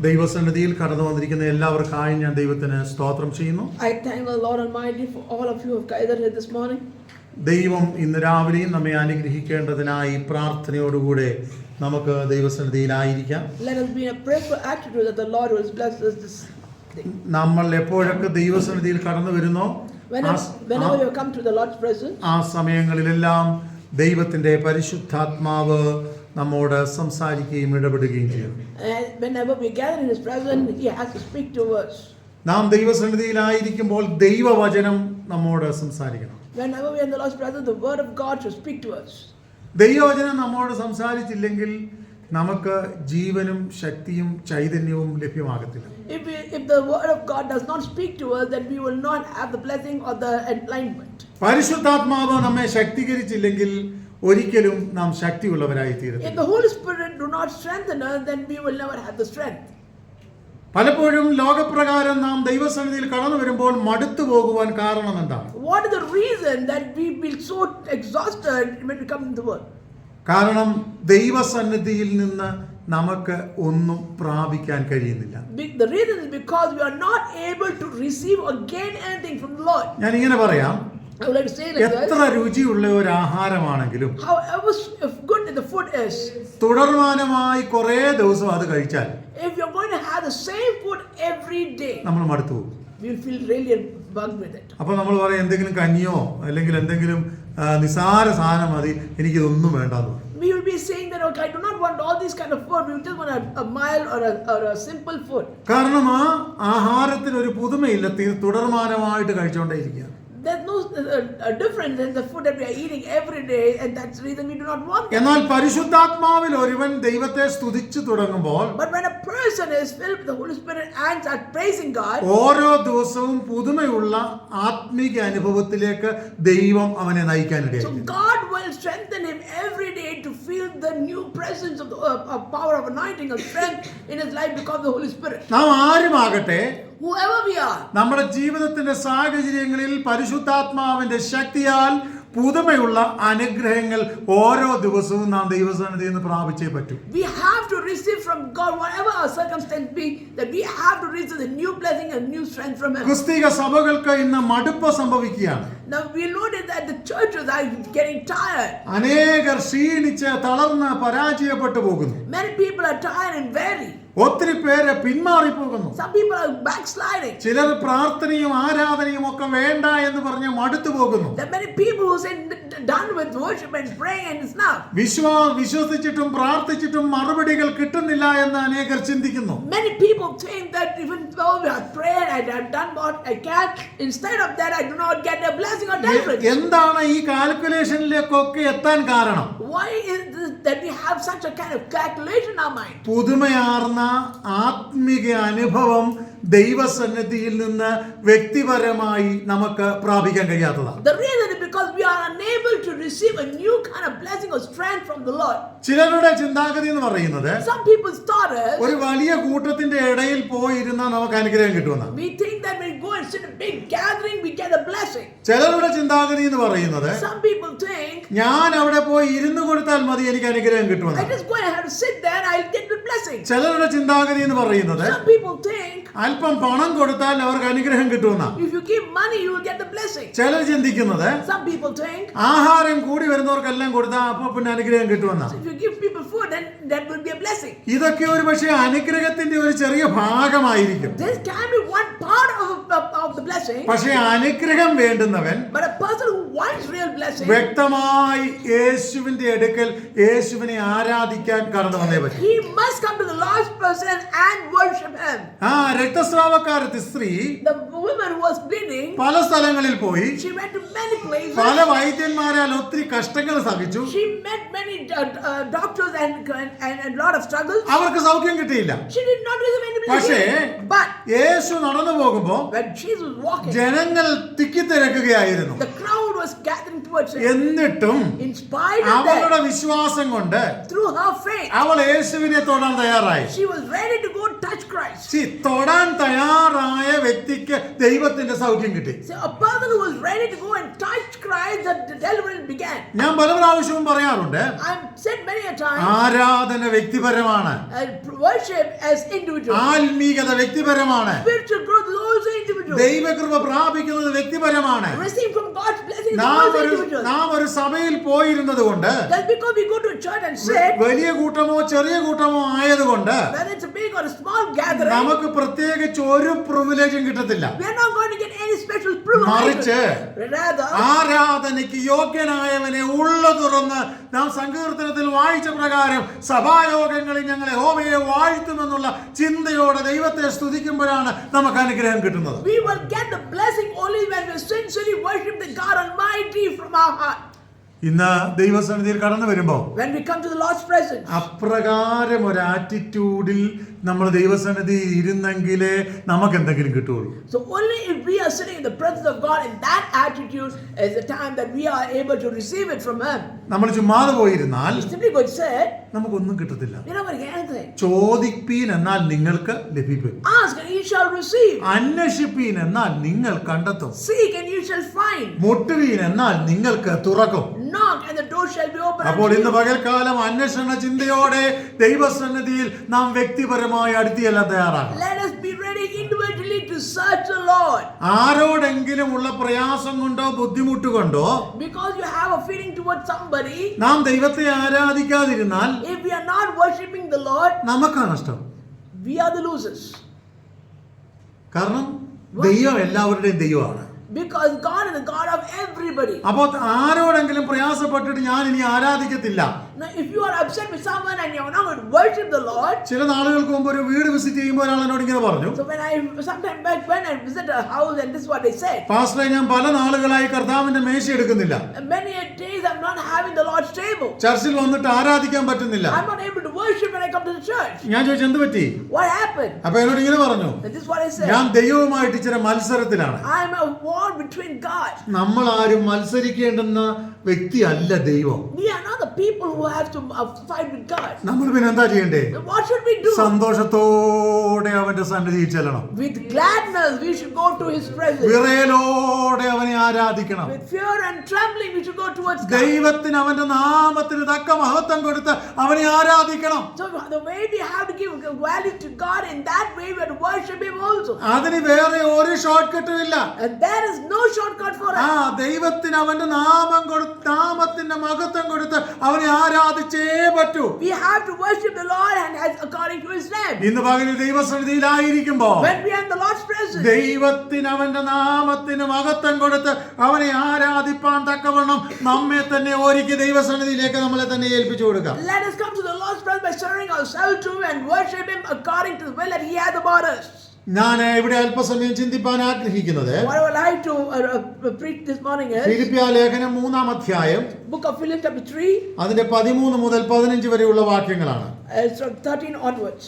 ദൈവസന്നിധിയിൽ കടന്നു വന്നിരിക്കുന്ന എല്ലാവർക്കായി ഞാൻ ദൈവത്തിന് സ്തോത്രം ചെയ്യുന്നു. I thank the Lord Almighty for all of you who have gathered here this morning. ദൈവം ഇന്ന് രാവിലെയും നമ്മെ അനുഗ്രഹിക്കേണ്ടതിനായി പ്രാർത്ഥനയോടുകൂടെ നമുക്ക് ദൈവസന്നിധിയിലായിരിക്കാം. Let us be in a prayerful attitude that the Lord will bless us this day. നമ്മൾ എപ്പോഴൊക്കെ ദൈവസന്നിധിയിൽ കടന്നു വരുന്നോ Whenever you come to the Lord's presence, ആ സമയങ്ങളിലെല്ലാം ദൈവത്തിന്റെ പരിശുദ്ധാത്മാവ് നമ്മോട് സംസാരിക്കുകയും ഇടപെടുകയും ചെയ്യും. and whenever we gather in His presence, He has to speak to us. നാം ദൈവസന്നിധിയിലായിരിക്കുമ്പോൾ ദൈവവചനം നമ്മോട് സംസാരിക്കണം. Whenever we are in the Lord's presence, the Word of God should speak to us. ദൈവവചനം നമ്മോട് സംസാരിച്ചില്ലെങ്കിൽ നമുക്ക് ജീവനും ശക്തിയും ചൈതന്യവും ലഭ്യമാകത്തില്ല. If the Word of God does not speak to us, then we will not have the blessing or the enlightenment. പരിശുദ്ധാത്മാവ് നമ്മെ ശക്തീകരിച്ചില്ലെങ്കിൽ ഒരിക്കലും നാം ശക്തിയുള്ളവരായി തീരത്തില്ല. If the Holy Spirit do not strengthen us, then we will never have the strength. പലപ്പോഴും ലോകപ്രകാരം നാം ദൈവസന്നിധിയിൽ കടന്നു വരുമ്പോൾ മടുത്തു പോകുവാൻ കാരണം എന്താണ്? What is the reason that we feel so exhausted when we come into the world? കാരണം ദൈവസന്നിധിയിൽ നിന്ന് നമുക്ക് ഒന്നും പ്രാപിക്കാൻ കഴിയുന്നില്ല. The reason is because we are not able to receive or gain anything from the Lord. ഞാൻ ഇങ്ങനെ പറയാം, I would like to say like this. എത്ര രുചിയുള്ള ഒരു ആഹാരമാണെങ്കിലും However good the food is, തുടർമാനമായി കുറേ ദിവസം അത് കഴിച്ചാൽ if you're going to have the same food every day, നമ്മൾ മടുത്തു പോകും. we'll feel really bugged with it. അപ്പോൾ നമ്മൾ പറയും എന്തെങ്കിലും കഞ്ഞിയോ അല്ലെങ്കിൽ എന്തെങ്കിലും നിസാര സാധനം മതി, എനിക്കിതൊന്നും വേണ്ടെന്ന്. We will be saying that, okay, I do not want all this kind of food. We just want a mild or a simple food. കാരണം ആ ആഹാരത്തിന് ഒരു പുതുമയില്ല, തുടർമാനമായിട്ട് കഴിച്ചുകൊണ്ടേയിരിക്കുക. There's no difference in the food that we are eating every day, and that's the reason we do not want it. എന്നാൽ പരിശുദ്ധാത്മാവിൽ ഒരുവൻ ദൈവത്തെ സ്തുതിച്ചു തുടങ്ങുമ്പോൾ, But when a person is filled with the Holy Spirit and starts praising God, ഓരോ ദിവസവും പുതുമയുള്ള ആത്മീക അനുഭവത്തിലേക്ക് ദൈവം അവനെ നയിക്കാനിടയായി. so God will strengthen him every day to feel the new presence of the power of anointing of strength in his life because of the Holy Spirit. നാം ആരുമാകട്ടെ, Whoever we are, നമ്മുടെ ജീവിതത്തിന്റെ സാഹചര്യങ്ങളിൽ പരിശുദ്ധാത്മാവിന്റെ ശക്തിയാൽ പുതുമയുള്ള അനുഗ്രഹങ്ങൾ ഓരോ ദിവസവും നാം ദൈവസന്നിധിയിൽ നിന്ന് പ്രാപിച്ചേ പറ്റൂ. we have to receive from God, whatever our circumstance be, that we have to receive the new blessing and new strength from Him. ക്രിസ്തീയ സഭകൾക്ക് ഇന്ന് മടുപ്പ് സംഭവിക്കുകയാണ്. Now we notice that the churches are getting tired. അനേകർ ക്ഷീണിച്ച് തളർന്ന് പരാജയപ്പെട്ടു പോകുന്നു. Many people are tired and weary. ഒത്തിരി പേര് പിന്മാറിപ്പോകുന്നു. Some people are backsliding. ചിലർ പ്രാർത്ഥനയും ആരാധനയും ഒക്കെ വേണ്ട എന്ന് പറഞ്ഞ് മടുത്തു പോകുന്നു. There are many people who say done with worship and praying and it's enough. വിശ്വസിച്ചിട്ടും പ്രാർത്ഥിച്ചിട്ടും മറുപടികൾ കിട്ടുന്നില്ല എന്ന് അനേകർ ചിന്തിക്കുന്നു. Many people think that even though we have prayed and have done what I can, instead of that I do not get a blessing or deliverance. എന്താണ് ഈ കാൽക്കുലേഷനിലേക്കൊക്കെ എത്താൻ കാരണം? Why is this that we have such a kind of calculation in our mind? പുതുമയാർന്ന ആത്മീക അനുഭവം ദൈവസന്നിധിയിൽ നിന്ന് വ്യക്തിപരമായി നമുക്ക് പ്രാപിക്കാൻ കഴിയാത്തതാണ്. The reason is because we are unable to receive a new kind of blessing or strength from the Lord. ചിലരുടെ ചിന്താഗതി എന്ന് പറയുന്നത്, Some people's thought is, ഒരു വലിയ കൂട്ടത്തിന്റെ ഇടയിൽ പോയിരുന്നാൽ നമുക്ക് അനുഗ്രഹം കിട്ടുമെന്നാണ്. we think that when we go and sit in a big gathering we get a blessing. ചിലരുടെ ചിന്താഗതി എന്ന് പറയുന്നത്, Some people think, ഞാൻ അവിടെ പോയി ഇരുന്ന് കൊടുത്താൽ മതി എനിക്ക് അനുഗ്രഹം I കിട്ടുമെന്നാണ്. just go and have to sit there and I'll get the blessing. ചിലരുടെ ചിന്താഗതി എന്ന് പറയുന്നത്, Some people think, അല്പം പണം കൊടുത്താൽ അവർക്ക് അനുഗ്രഹം കിട്ടുമെന്നാണ്. if you give money you will get the blessing. ചിലർ ചിന്തിക്കുന്നത്, Some people think, ആഹാരം കൂടി വരുന്നവർക്കെല്ലാം കൊടുത്താൽ അപ്പൊ പിന്നെ അനുഗ്രഹം കിട്ടുമെന്നാണ്. if you give people food then that will be a blessing. ഇതൊക്കെ ഒരു പക്ഷേ അനുഗ്രഹത്തിന്റെ ഒരു ചെറിയ ഭാഗമായിരിക്കും. This can be one part of the blessing. പക്ഷേ അനുഗ്രഹം വേണ്ടുന്നവൻ But a person who wants real blessing, വ്യക്തമായി യേശുവിന്റെ അടുക്കൽ യേശുവിനെ ആരാധിക്കാൻ കടന്നു വന്നേ പറ്റും. he must come to the Lord's person and worship Him. രക്തസ്രാവക്കാരത്തി സ്ത്രീ The woman who was bleeding, പല സ്ഥലങ്ങളിൽ പോയി, she went to many places. പല വൈദ്യന്മാരാൽ ഒത്തിരി കഷ്ടങ്ങൾ സഹിച്ചു. She met many doctors and lot of struggles. അവർക്ക് സൗഖ്യം കിട്ടിയില്ല. She did not receive any പക്ഷേ blessing. But യേശു നടന്നു പോകുമ്പോ when Jesus was walking, ജനങ്ങൾ തിക്കിത്തിരക്കുകയായിരുന്നു. the crowd was gathering towards him. എന്നിട്ടും In spite of അവളുടെ that, വിശ്വാസം കൊണ്ട് through her faith, അവൾ യേശുവിനെ തൊടാൻ തയ്യാറായി. she was ready to go touch Christ. തൊടാൻ തയ്യാറായ വ്യക്തിക്ക് ദൈവത്തിന്റെ സൗഖ്യം കിട്ടി. So a person who was ready to go and touch Christ, the deliverance began. ഞാൻ പല പ്രാവശ്യവും പറയാറുണ്ട്, I've said many a time, ആരാധന വ്യക്തിപരമാണ്, worship as individual. ആത്മീകത വ്യക്തിപരമാണ്, Spiritual growth is also individual. ദൈവകൃപ പ്രാപിക്കുന്നത് വ്യക്തിപരമാണ്. Receive from God's blessing is നാം also individual. ഒരു സഭയിൽ പോയിരുന്നത് കൊണ്ട്, Just because we go to a church and sit, വലിയ കൂട്ടമോ ചെറിയ കൂട്ടമോ ആയതുകൊണ്ട് whether it's a big or a small gathering, നമുക്ക് പ്രത്യേകിച്ച് ഒരു പ്രിവിലേജും കിട്ടത്തില്ല. we are not going to get any special privilege. മറിച്ച് Rather, ആരാധനയ്ക്ക് യോഗ്യനായവനെ ഉള്ളു തുറന്ന് നാം സങ്കീർത്തനത്തിൽ വായിച്ച പ്രകാരം സഭായോഗങ്ങളിൽ ഞങ്ങൾ യഹോവയെ വാഴ്ത്തുമെന്നുള്ള ചിന്തയോടെ ദൈവത്തെ സ്തുതിക്കുമ്പോഴാണ് നമുക്ക് അനുഗ്രഹം കിട്ടുന്നത്. we will get the blessing only when we sincerely worship the God Almighty from our heart. ഇന്ന് ദൈവസന്നിധിയിൽ കടന്നു വരുമ്പോൾ When we come to the Lord's presence, അപ്രകാരം ഒരു ആറ്റിറ്റ്യൂഡിൽ നമ്മൾ ദൈവസന്നിധി ഇരുന്നെങ്കിലേ നമുക്ക് എന്തെങ്കിലും കിട്ടുള്ളൂ. so only if we are sitting in the presence of God in that attitude is the time that we are able to receive it from Him. നമ്മൾ ചുമ്മാതെ പോയിരുന്നാൽ Simply God said, നമുക്കൊന്നും കിട്ടത്തില്ല. you're not going to get anything. ചോദിപ്പീൻ എന്നാൽ നിങ്ങൾക്ക് ലഭിക്കും, Ask and you shall receive. അന്വേഷിപ്പീൻ എന്നാൽ നിങ്ങൾ കണ്ടെത്തും, Seek and you shall find. മുട്ടുവീൻ എന്നാൽ നിങ്ങൾക്ക് തുറക്കും. Knock and the door shall be opened. അപ്പോൾ unto ഇന്ന് you. പകൽക്കാലം അന്വേഷണ ചിന്തയോടെ ദൈവസന്നിധിയിൽ നാം വ്യക്തിപരമായി അടുത്തിയെല്ലാം തയ്യാറാണ്. Let us be ready individually to search the Lord. ആരോടെങ്കിലും ഉള്ള പ്രയാസം കൊണ്ടോ ബുദ്ധിമുട്ട് കൊണ്ടോ Because you have a feeling towards somebody, നാം ദൈവത്തെ ആരാധിക്കാതിരുന്നാൽ if we are not worshipping the Lord, നമുക്കാണ് നഷ്ടം. we are the losers. കാരണം ദൈവം എല്ലാവരുടെയും ദൈവമാണ്. Because God is the God of everybody. അപ്പോൾ ആരോടെങ്കിലും പ്രയാസപ്പെട്ടിട്ട് ഞാൻ ഇനി ആരാധിക്കത്തില്ല. Now, if you are upset with someone and you are not going to worship the Lord, ചില നാളുകൾക്ക് മുമ്പ് ഒരു വീട് വിസിറ്റ് ചെയ്യുമ്പോൾ ഒരാൾ എന്നോട് ഇങ്ങനെ പറഞ്ഞു, so sometime back when I visited a house and this is what they said, പാസ്റ്ററെ ഞാൻ പല നാളുകളായി കർത്താവിന്റെ മേശ എടുക്കുന്നില്ല, many a days I'm not having the Lord's table. ചർച്ചിൽ വന്നിട്ട് ആരാധിക്കാൻ പറ്റുന്നില്ല. I'm not able to worship when I come to the church. ഞാൻ ചോദിച്ചു എന്ത് പറ്റി? What happened? അപ്പൊ എന്നോട് ഇങ്ങനെ പറഞ്ഞു, And this is what I said. ഞാൻ ദൈവവുമായിട്ട് ഇച്ചിരി മത്സരത്തിലാണ്. I'm a war between God. നമ്മൾ ആരും മത്സരിക്കേണ്ടുന്ന വ്യക്തിയല്ല ദൈവം. We are not the people who have to fight with God. നമ്മൾ പിന്നെ എന്താ ചെയ്യണ്ടേ? Then what should we do? സന്തോഷത്തോടെ അവന്റെ സന്നിധിയിൽ ചെല്ലണം. With gladness we should go to His presence. വിറയലോടെ അവനെ ആരാധിക്കണം. With fear and trembling we should go towards God. ദൈവത്തിന് അവന്റെ നാമത്തിന് തക്ക മഹത്വം കൊടുത്ത് അവനെ ആരാധിക്കണം. So the way we have to give value to God, in that way we have to worship Him also. അതിന് വേറെ ഒരു ഷോർട്ട് കട്ടും ഇല്ല. And there is no shortcut for us. ദൈവത്തിന് അവന്റെ നാമത്തിന്റെ മഹത്വം കൊടുത്ത് അവനെ ആരാധിച്ചേ പറ്റൂ. We have to worship the Lord and as according to His name. ഇന്ന് പകലിൽ ദൈവസന്നിധിയിലായിരിക്കുമ്പോ When we are in the Lord's presence, ദൈവത്തിന് അവന്റെ നാമത്തിന് മഹത്വം കൊടുത്ത് അവനെ ആരാധിപ്പാൻ തക്കവണ്ണം നമ്മെ തന്നെ ഒരുക്കി ദൈവസന്നിധിയിലേക്ക് നമ്മളെ തന്നെ ഏൽപ്പിച്ചു കൊടുക്കാം. let us come to the Lord's presence by surrendering ourselves to Him and worship Him according to the will that He has about us. ഞാൻ ഇവിടെ അല്പസമയം ചിന്തിപ്പാൻ ആഗ്രഹിക്കുന്നത് What I would like to preach this morning is ഫിലിപ്പിയ ലേഖനം 3-ാം അധ്യായം Book of Philippians chapter 3, അതിന്റെ 13 മുതൽ 15 വരെയുള്ള വാക്യങ്ങളാണ്. from 13 onwards.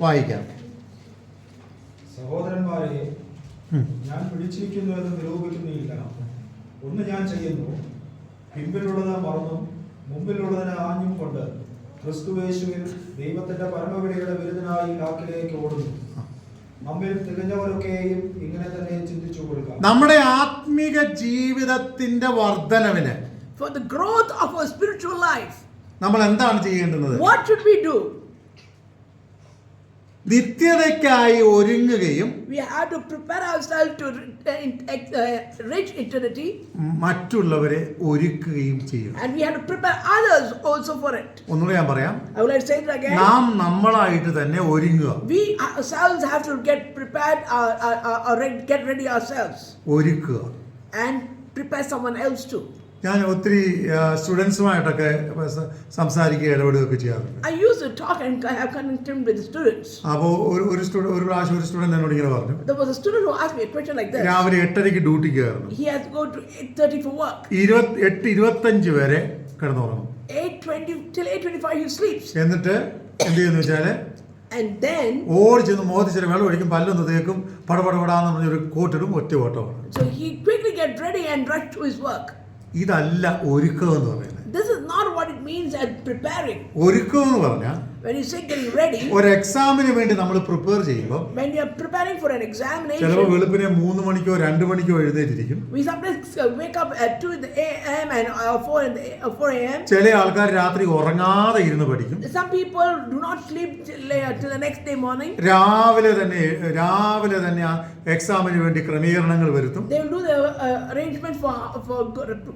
വായിക്കാം. സഹോദരന്മാരെ, ഞാൻ പിടിച്ചിരിക്കുന്നു എന്ന് നിരൂപിക്കുന്നില്ല. ഒന്ന് ഞാൻ ചെയ്യുന്നു, പിമ്പിലുള്ളത് മറന്നും മുമ്പിലുള്ളതിനെ ആഞ്ഞും കൊണ്ട് ക്രിസ്തുയേശുവിൽ ദൈവത്തിന്റെ പരമവിളിയുടെ വിരുദ്ധനായി ലാക്കിലേക്ക് ഓടുന്നു. നമ്മിൽ തികഞ്ഞവരൊക്കെയും ഇങ്ങനെ തന്നെ ചിന്തിച്ചു കൊടുക്കാം. നമ്മുടെ ആത്മീക ജീവിതത്തിന്റെ വർധനവിന് For the growth of our spiritual life, നമ്മൾ എന്താണ് ചെയ്യേണ്ടത്? what should we do? നിത്യതയ്ക്കായി ഒരുങ്ങുകയും We have to prepare ourselves to reach eternity, മറ്റുള്ളവരെ ഒരുക്കുകയും ചെയ്യും. and we have to prepare others also for it. ഒന്നുകൂടെ ഞാൻ പറയാം. I would like to say it again. നാം നമ്മളായിട്ട് തന്നെ ഒരുങ്ങുക. We ourselves have to get prepared, get ready ourselves, ഒരുക്കുക. and prepare someone else too. ഞാൻ ഒത്തിരി സ്റ്റുഡൻസുമായിട്ടൊക്കെ സംസാരിക്കുക ഇടപെടുകയൊക്കെ ചെയ്യാറുണ്ട്. I used to talk and have connection with the students. അപ്പോൾ ഒരു പ്രാവശ്യം ഒരു സ്റ്റുഡന്റ് എന്നോട് ഇങ്ങനെ പറഞ്ഞു. There was a student who asked me a question like this. രാവിലെ 8:30 ഡ്യൂട്ടിക്ക് കയറണം. He has to go to 8:30 for work. 8:25 വരെ കിടന്നുറങ്ങും. 8:20 till 8:25 he sleeps. എന്നിട്ട് എന്ത് ചെയ്യുന്നു വെച്ചാല് And then, ഓടി ചെന്ന് മോദിച്ചിട്ട് വെള്ളം ഒഴിക്കും, പല്ലൊന്ന് തേക്കും, പടപടപടാന്ന് പറഞ്ഞൊരു കോട്ടിടും, ഒറ്റ ഓട്ടമാണ്. so he quickly get ready and rush to his work. ഇതല്ല ഒരുക്കം എന്ന് പറയുന്നത്. This is not what it means as preparing. ഒരുക്കം എന്ന് പറഞ്ഞാൽ When you say getting ready, ഒരു എക്സാമിന് വേണ്ടി നമ്മൾ പ്രിപ്പയർ ചെയ്യുമ്പോൾ when you are preparing for an ചിലപ്പോൾ examination, വെളുപ്പിനെ 3 മണിക്കോ 2 മണിക്കോ എഴുന്നേറ്റിരിക്കും. we sometimes wake up at 2 a.m. and 4 a.m. ചില ആൾക്കാർ രാത്രി ഉറങ്ങാതെ ഇരുന്ന് പഠിക്കും. Some people do not sleep till the next day morning. രാവിലെ തന്നെ ആ എക്സാമിന് വേണ്ടി ക്രമീകരണങ്ങൾ വരുത്തും. They will do the arrangements for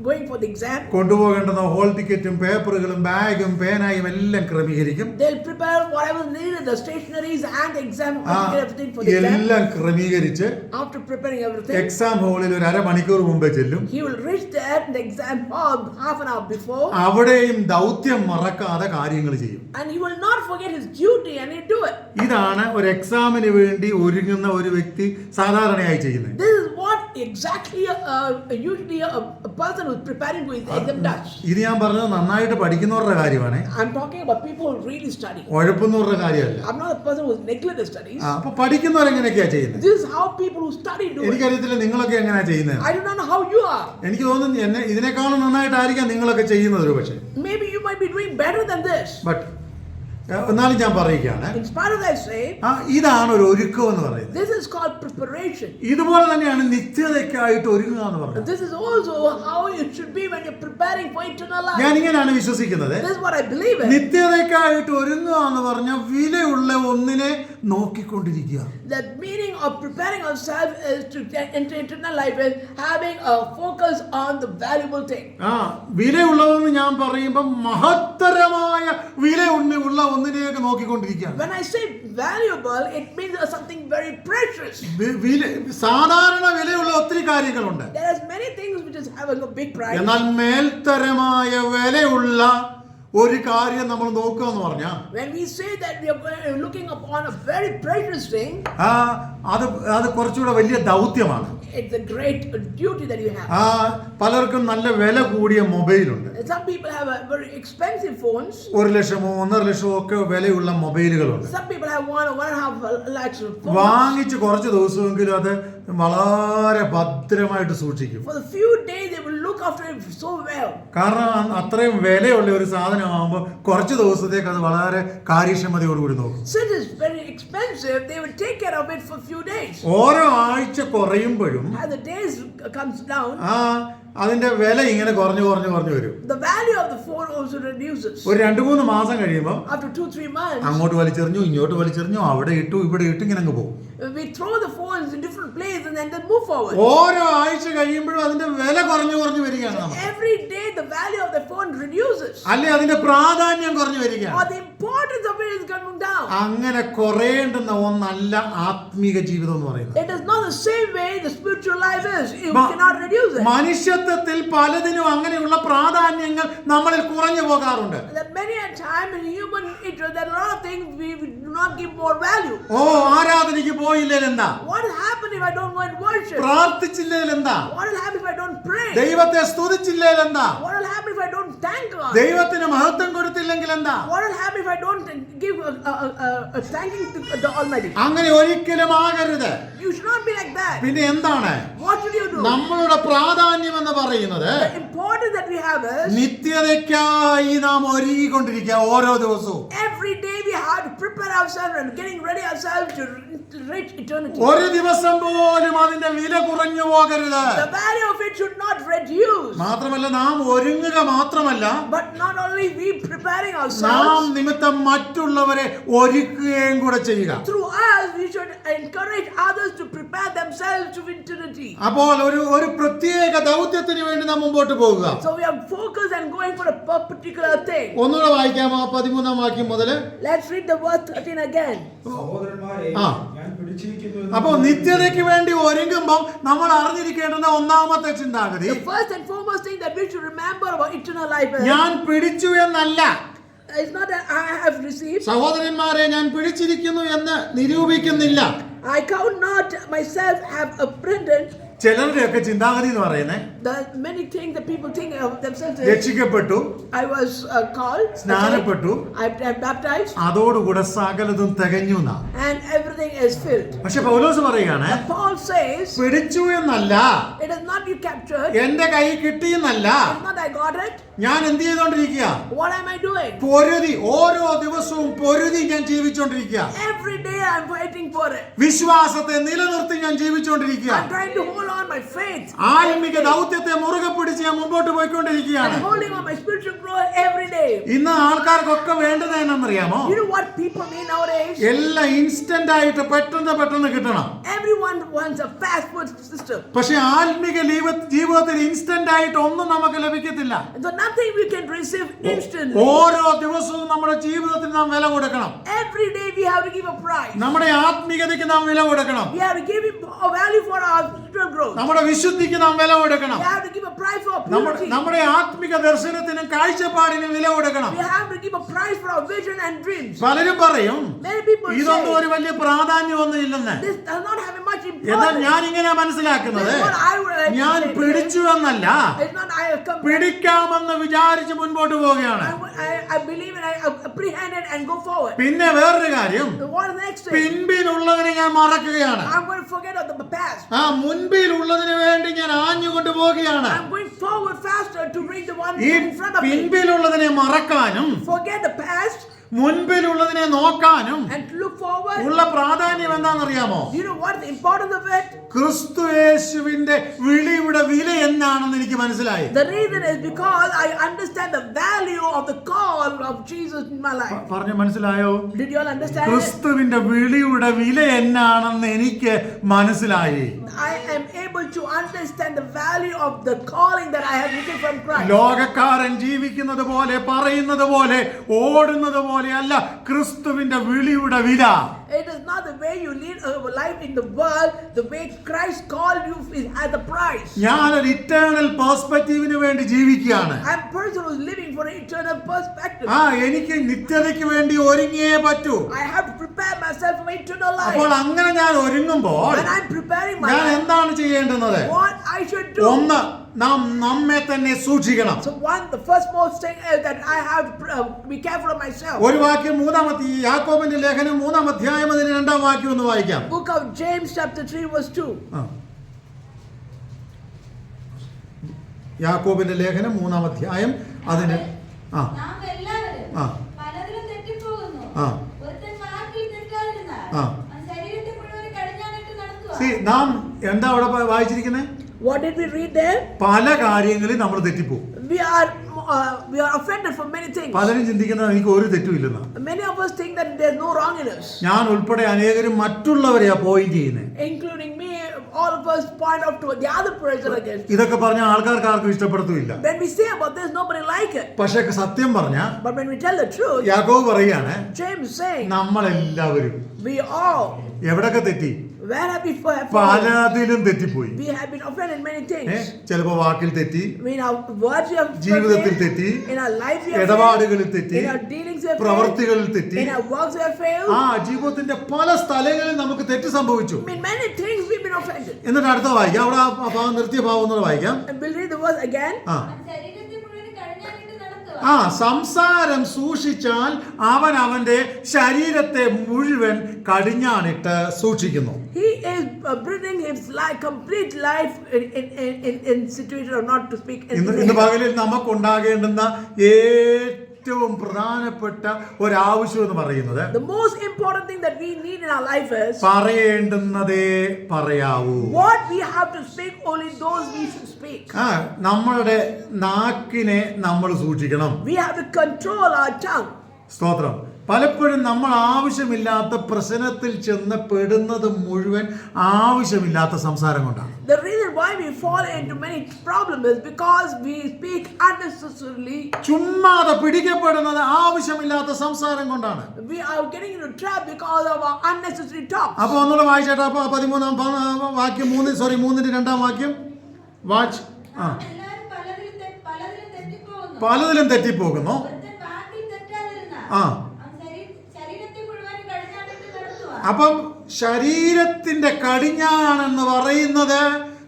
going for the exam. കൊണ്ടുപോകേണ്ടുന്ന ഹോൾ ടിക്കറ്റും പേപ്പറുകളും ബാഗും പേനായും എല്ലാം ക്രമീകരിക്കും. They'll prepare whatever needed, the stationaries and exam, everything for the exam. എല്ലാം ക്രമീകരിച്ച് After preparing everything, എക്സാം ഹാളിൽ ഒരു അരമണിക്കൂർ മുമ്പേ ചെല്ലും. he will reach there in the exam hall half an hour before. അവിടെയും ദൗത്യം മറക്കാതെ കാര്യങ്ങൾ ചെയ്യും. And he will not forget his duty and he'll do it. ഇതാണ് ഒരു എക്സാമിന് വേണ്ടി ഒരുങ്ങുന്ന ഒരു വ്യക്തി സാധാരണയായി ചെയ്യുന്നത്. This is what exactly usually a person who's preparing for his exam does. ഇത് ഞാൻ പറഞ്ഞത് നന്നായിട്ട് പഠിക്കുന്നവരുടെ കാര്യമാണ്. I'm talking about people who really study. ഉഴപ്പുന്നവരുടെ കാര്യമല്ല. I'm not a person who's neglected studies. അപ്പൊ പഠിക്കുന്നവരെങ്ങനെയൊക്കെയാ ചെയ്യുന്നത്? This is how people who study do it. എനിക്കറിയത്തില്ല നിങ്ങളൊക്കെ എങ്ങനെയാ ചെയ്യുന്നത്. I do not know how you are. എനിക്ക് തോന്നുന്നു എന്നെ ഇതിനേക്കാളും നന്നായിട്ടായിരിക്കാം നിങ്ങളൊക്കെ ചെയ്യുന്നത് ഒരു പക്ഷേ. Maybe you might be doing better than this. But എന്നാലും ഞാൻ പറയുകയാണ്, In spite of that, I say, ഇതാണ് ഒരു ഒരുക്കം എന്ന് പറയുന്നത്. this is called preparation. ഇതുപോലെ തന്നെയാണ് നിത്യതയ്ക്കായിട്ട് ഒരുങ്ങുക എന്ന് പറയുന്നത്. This is also how it should be when you're preparing for eternal life. ഞാൻ ഇങ്ങനെയാണ് വിശ്വസിക്കുന്നത്. This is what I believe in. നിത്യതയ്ക്കായിട്ട് ഒരുങ്ങുക എന്ന് പറഞ്ഞാൽ വിലയുള്ള ഒന്നിനെ നോക്കിക്കൊണ്ടിരിക്കുക. The meaning of preparing ourselves is to enter eternal life is having a focus on the valuable thing. വിലയുള്ളതെന്ന് ഞാൻ പറയുമ്പോൾ മഹത്തരമായ വില ഉള്ള ഒന്നിനെയൊക്കെ നോക്കിക്കൊണ്ടിരിക്കുകയാണ്. When I say valuable, it means something very precious. സാധാരണ വിലയുള്ള ഒത്തിരി കാര്യങ്ങളുണ്ട്. There are many things which is having a big price. എന്നാൽ മേൽത്തരമായ വിലയുള്ള ഒരു കാര്യം നമ്മൾ നോക്കുക എന്ന് പറഞ്ഞാൽ, when we say that we are looking upon a very precious thing, അത് കുറച്ചുകൂടെ വലിയ ദൗത്യമാണ്. it's a great duty that you have. പലർക്കും നല്ല വില കൂടിയ മൊബൈലുണ്ട്. Some people have a very expensive phones. 1 ലക്ഷമോ 1.5 ലക്ഷമോ ഒക്കെ വിലയുള്ള മൊബൈലുകളുണ്ട്. Some people have 1.5 lakhs of phones. വാങ്ങിച്ച് കുറച്ച് ദിവസമെങ്കിലും അത് വളരെ ഭദ്രമായിട്ട് സൂക്ഷിക്കും. For a few days they will look after it so well. കാരണം അത്രയും വിലയുള്ള ഒരു സാധനമാകുമ്പോൾ കുറച്ച് ദിവസത്തേക്ക് അത് വളരെ കാര്യക്ഷമതയോടുകൂടി നോക്കും. Since it's very expensive, they will take care of it for a few days. ഓരോ ആഴ്ച കുറയുമ്പോഴും As the days comes down, അതിന്റെ വില ഇങ്ങനെ കുറഞ്ഞു വരും. the value of the phone also reduces. ഒരു 2-3 മാസം കഴിയുമ്പോൾ After 2-3 months, അങ്ങോട്ട് വലിച്ചെറിഞ്ഞു, ഇങ്ങോട്ട് വലിച്ചെറിഞ്ഞു, അവിടെ ഇട്ടു, ഇവിടെ ഇട്ട്, ഇങ്ങനെ അങ്ങ് പോകും. we throw the phones in different places and then move forward. ഓരോ ആഴ്ച കഴിയുമ്പോഴും അതിന്റെ വില കുറഞ്ഞു വരികയാണ്. Every day the value of the phone reduces. അല്ലെ അതിന്റെ പ്രാധാന്യം കുറഞ്ഞു വരികയാണ്. Or the importance of it is coming down. അങ്ങനെ കുറയേണ്ടുന്ന ഒന്നല്ല ആത്മീക ജീവിതം എന്ന് പറയുന്നത്. It is not the same way the spiritual life is. You cannot reduce it. മനുഷ്യത്വത്തിൽ പലതിനും അങ്ങനെയുള്ള പ്രാധാന്യങ്ങൾ നമ്മളിൽ കുറഞ്ഞു പോകാറുണ്ട്. That many a time in human nature there are a lot of things we do not give more value. ആരാധനയ്ക്ക് പോയില്ലേൽ എന്താ? What will happen if I don't go and worship? പ്രാർത്ഥിച്ചില്ലേൽ എന്താ? What will happen if I don't pray? ദൈവത്തെ സ്തുതിച്ചില്ലേൽ എന്താ? What will happen if I don't thank God? ദൈവത്തിന് മഹത്വം കൊടുത്തില്ലെങ്കിൽ എന്താ? What will happen if I don't give a thanking to the Almighty? അങ്ങനെ ഒരിക്കലും ആകരുത്. You should not be like that. പിന്നെ എന്താണ് What should you do? നമ്മളുടെ പ്രാധാന്യം എന്ന് പറയുന്നത്? The importance that we have is നിത്യതയ്ക്കായി നാം ഒരുങ്ങിക്കൊണ്ടിരിക്കുക ഓരോ ദിവസവും. every day we have to prepare ourselves and getting ready ourselves to reach eternity. ഒരു ദിവസം പോലും അതിന്റെ വില കുറഞ്ഞു പോകരുത്. The value of it should not reduce. മാത്രമല്ല നാം ഒരുങ്ങുക മാത്രമല്ല, But not only we preparing നാം ourselves, നിമിത്തം മറ്റുള്ളവരെ ഒരുക്കുകയും കൂടെ ചെയ്യുക. through us we should encourage others to prepare themselves to eternity. അപ്പോൾ ഒരു പ്രത്യേക ദൗത്യത്തിന് വേണ്ടി നാം മുമ്പോട്ട് പോകുക. So we are focused and going for a particular thing. ഒന്നുകൂടെ വായിക്കാമോ 13-ാം വാക്യം മുതൽ? Let's read the verse 13 again. സഹോദരന്മാരെ, ഞാൻ പിടിച്ചിരിക്കുന്നു എന്ന് അപ്പോൾ നിത്യതയ്ക്ക് വേണ്ടി ഒരുങ്ങുമ്പോൾ നമ്മൾ അറിഞ്ഞിരിക്കേണ്ടുന്ന ഒന്നാമത്തെ ചിന്താഗതി, The first and foremost thing that we should remember about eternal life is ഞാൻ പിടിച്ചു എന്നല്ല, it's not that I have received. സഹോദരന്മാരെ ഞാൻ പിടിച്ചിരിക്കുന്നു എന്ന് നിരൂപിക്കുന്നില്ല. I count not myself have apprehended ചിലരുടെയൊക്കെ ചിന്താഗതി എന്ന് പറയുന്നത് The many things that people think of themselves is, രക്ഷിക്കപ്പെട്ടു, I was called, സ്നാനപ്പെട്ടു, I'm baptized, അതോടുകൂടെ സകലതും തികഞ്ഞു എന്നാ. and everything is filled. പക്ഷെ പൗലോസ് പറയുകയാണ്, But Paul says, പിടിച്ചു എന്നല്ല, it is not you captured, എന്റെ കൈ കിട്ടിയെന്നല്ല, it is not I got it. ഞാൻ എന്ത് ചെയ്തോണ്ടിരിക്കുക? What am I doing? പൊരുതി, ഓരോ ദിവസവും പൊരുതി ഞാൻ ജീവിച്ചോണ്ടിരിക്കുക. Every day I'm fighting for it. വിശ്വാസത്തെ നിലനിർത്തി ഞാൻ ജീവിച്ചോണ്ടിരിക്കുക. I'm trying to hold on my faith. ആത്മിക ദൗത്യത്തെ മുറുകെ പിടിച്ച് ഞാൻ മുമ്പോട്ട് പോയിക്കൊണ്ടിരിക്കുകയാണ്. I'm holding on my spiritual growth every day. ഇന്ന് ആൾക്കാർക്കൊക്കെ വേണ്ടത് എന്നറിയാമോ? You know what people need nowadays? എല്ലാം ഇൻസ്റ്റന്റ് ആയിട്ട് പെട്ടെന്ന് കിട്ടണം. Everyone wants a fast food system. പക്ഷെ ആത്മിക ജീവിതത്തിൽ ഇൻസ്റ്റന്റ് ആയിട്ട് ഒന്നും നമുക്ക് ലഭിക്കത്തില്ല. So nothing we can receive instantly. ഓരോ ദിവസവും നമ്മുടെ ജീവിതത്തിൽ നാം വില കൊടുക്കണം. Every day we have to give a price. നമ്മുടെ ആത്മികതയ്ക്ക് നാം വില കൊടുക്കണം. We have to give a value for our spiritual growth. നമ്മുടെ വിശുദ്ധിക്ക് നാം വില കൊടുക്കണം. We have to give a price for purity. നമ്മുടെ ആത്മിക ദർശനത്തിനും കാഴ്ചപ്പാടിനും വില കൊടുക്കണം. We have to give a price for our vision and dreams. പലരും പറയും, Many people ഇതൊന്നും say ഒരു വലിയ പ്രാധാന്യമൊന്നും ഇല്ലെന്ന്. this does not have much എന്നാൽ importance. ഞാൻ ഇങ്ങനെ മനസ്സിലാക്കുന്നത്, That's what I would like to ഞാൻ say. പിടിച്ചു എന്നല്ല, It's not I have come. പിടിക്കാമെന്ന് വിചാരിച്ച് മുൻപോട്ട് പോവുകയാണ്. I believe and I apprehend it and go forward. പിന്നെ വേറൊരു കാര്യം, What is the next thing? പിൻപിലുള്ളതിനെ ഞാൻ മറക്കുകയാണ്. I'm going to forget of the past. മുൻപിലുള്ളതിന് വേണ്ടി ഞാൻ ആഞ്ഞുകൊണ്ട് പോവുകയാണ്. I'm going forward faster to reach the one ഈ in front of me. പിൻപിലുള്ളതിനെ മറക്കാനും Forget the past മുൻപിലുള്ളതിനെ നോക്കാനും and look forward. ഉള്ള പ്രാധാന്യം എന്താണെന്നറിയാമോ? Do you know what the importance of it? ക്രിസ്തു യേശുവിന്റെ വിളിയുടെ വില എന്നാണെന്ന് എനിക്ക് മനസ്സിലായി. The reason is because I understand the value of the call of Jesus in my life. പറഞ്ഞു മനസ്സിലായോ? Did you all understand it? ക്രിസ്തുവിന്റെ വിളിയുടെ വില എന്നാണെന്ന് എനിക്ക് മനസ്സിലായി. I am able to understand the value of the calling that I have received from Christ. ലോകക്കാരൻ ജീവിക്കുന്നത് പോലെ, പറയുന്നത് പോലെ, ഓടുന്നത് പോലെയല്ല ക്രിസ്തുവിന്റെ വിളിയുടെ വില. It is not the way you lead a life in the world. The way Christ called you is at the price. ഞാനൊരു eternal പെർസ്പെക്റ്റീവിന് വേണ്ടി ജീവിക്കുകയാണ്. I'm a person who is living for an eternal perspective. എനിക്ക് നിത്യതയ്ക്ക് വേണ്ടി ഒരുങ്ങിയേ പറ്റൂ. I have to prepare myself for eternal life. അപ്പോൾ അങ്ങനെ ഞാൻ ഒരുങ്ങുമ്പോൾ When I'm preparing my ഞാൻ life, എന്താണ് ചെയ്യേണ്ടുന്നത്? what I should do? ഒന്ന്, നാം നമ്മെ തന്നെ സൂക്ഷിക്കണം. So the first most thing is that I have to be careful of myself. ഒരു വാക്യം യാക്കോബിന്റെ ലേഖനം 3-ാം അധ്യായം അതിന്റെ 2-ാം വാക്യം ഒന്ന് വായിക്കാം. Book of James chapter 3 verse 2. യാക്കോബിന്റെ ലേഖനം 3-ാം അധ്യായം അതിന് നാം എന്താ അവിടെ വായിച്ചിരിക്കുന്നത്? What did we read there? പല കാര്യങ്ങളിൽ നമ്മൾ തെറ്റിപ്പോകും. We are offended for many things. പലരും ചിന്തിക്കുന്നത് എനിക്ക് ഒരു തെറ്റും ഇല്ലെന്നാ. Many of us think that there's no wrong in us. ഞാൻ ഉൾപ്പെടെ അനേകരും മറ്റുള്ളവരെയാ പോയിന്റ് ചെയ്യുന്നത്. Including me, all of us point out to the other person against. ഇതൊക്കെ പറഞ്ഞ ആൾക്കാർക്ക് ആർക്കും ഇഷ്ടപ്പെടത്തുമില്ല. When we say about this, nobody like it. പക്ഷേ സത്യം പറഞ്ഞാ, But when we tell the truth, യാക്കോബ് പറയാണ്, James is saying, നമ്മളെല്ലാവരും we all, എവിടൊക്കെ തെറ്റി? where have we fallen? പലതിലും തെറ്റിപ്പോയി. We have been offended in many things. ചിലപ്പോ വാക്കിൽ തെറ്റി, In our words we have ജീവിതത്തിൽ തെറ്റി, in our life we have ഇടപാടുകളിൽ തെറ്റി, in our dealings we have പ്രവൃത്തികളിൽ തെറ്റി, in our works we have failed. ജീവിതത്തിന്റെ പല സ്ഥലങ്ങളിൽ നമുക്ക് തെറ്റ് സംഭവിച്ചു. In many things we've been offended. എന്നിട്ട് അടുത്ത വായിക്കാം. അവിടെ ആ ഭാഗം നിർത്തിയ ഭാഗം ഒന്നുകൂടെ വായിക്കാം. And we'll read the verse again. സംസാരം സൂക്ഷിച്ചാൽ അവൻ അവന്റെ ശരീരത്തെ മുഴുവൻ കടിഞ്ഞാണിട്ട് സൂക്ഷിക്കുന്നു. He is bringing his life, complete life in situation or not to speak. ഇന്ന് പകലിൽ നമുക്കുണ്ടാകേണ്ടുന്ന ഏറ്റവും പ്രധാനപ്പെട്ട ഒരാവശ്യം എന്ന് പറയുന്നത്, the most important thing that we need in our life is പറയേണ്ടുന്നതേ പറയാവൂ. what we have to speak, only those we should speak. നമ്മളുടെ നാക്കിനെ നമ്മൾ സൂക്ഷിക്കണം. We have to control our tongue. സ്തോത്രം. പലപ്പോഴും നമ്മൾ ആവശ്യമില്ലാത്ത പ്രശ്നത്തിൽ ചെന്ന് പെടുന്നത് മുഴുവൻ ആവശ്യമില്ലാത്ത സംസാരം കൊണ്ടാണ്. The reason why we fall into many problems is because we speak unnecessarily. ചുമ്മാതെ പിടിക്കപ്പെടുന്നത് ആവശ്യമില്ലാത്ത സംസാരം കൊണ്ടാണ്. We are getting into trap because of our unnecessary talk. അപ്പോൾ ഒന്നുകൂടെ വായിച്ചേട്ടാ. 13-ാം വാക്യം 3-ന്റെ 2-ാം വാക്യം വാച്ച്. പലതിലും തെറ്റിപ്പോകുന്നു. അപ്പം ശരീരത്തിന്റെ കടിഞ്ഞാണെന്ന് പറയുന്നത്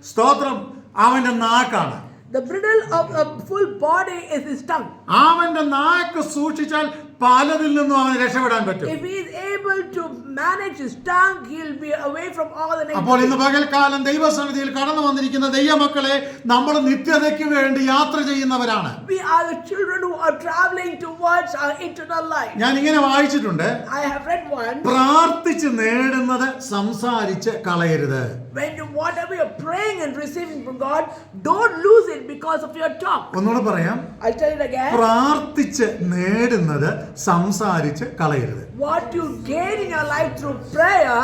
സ്തോത്രം അവന്റെ നാക്കാണ്. The bridle of a full body is his tongue. അവന്റെ നാക്ക് സൂക്ഷിച്ചാൽ പലതിൽ നിന്നും അവന് രക്ഷപ്പെടാൻ പറ്റും. If he is able to manage his tongue, he'll be away from all the negative. അപ്പോൾ ഇന്ന് പകൽക്കാലം ദൈവസന്നിധിയിൽ കടന്നു വന്നിരിക്കുന്ന ദൈവമക്കളെ, നമ്മൾ നിത്യതയ്ക്ക് വേണ്ടി യാത്ര ചെയ്യുന്നവരാണ്. We are the children who are traveling towards our eternal life. ഞാൻ ഇങ്ങനെ വായിച്ചിട്ടുണ്ട്, I have read one. പ്രാർത്ഥിച്ച് നേടുന്നത് സംസാരിച്ച് കളയരുത്. When whatever you're praying and receiving from God, don't lose it because of your talk. ഒന്നുകൂടെ പറയാം, I'll tell it again. പ്രാർത്ഥിച്ച് നേടുന്നത് സംസാരിച്ച് കളയരുത്. What you gain in your life through prayer,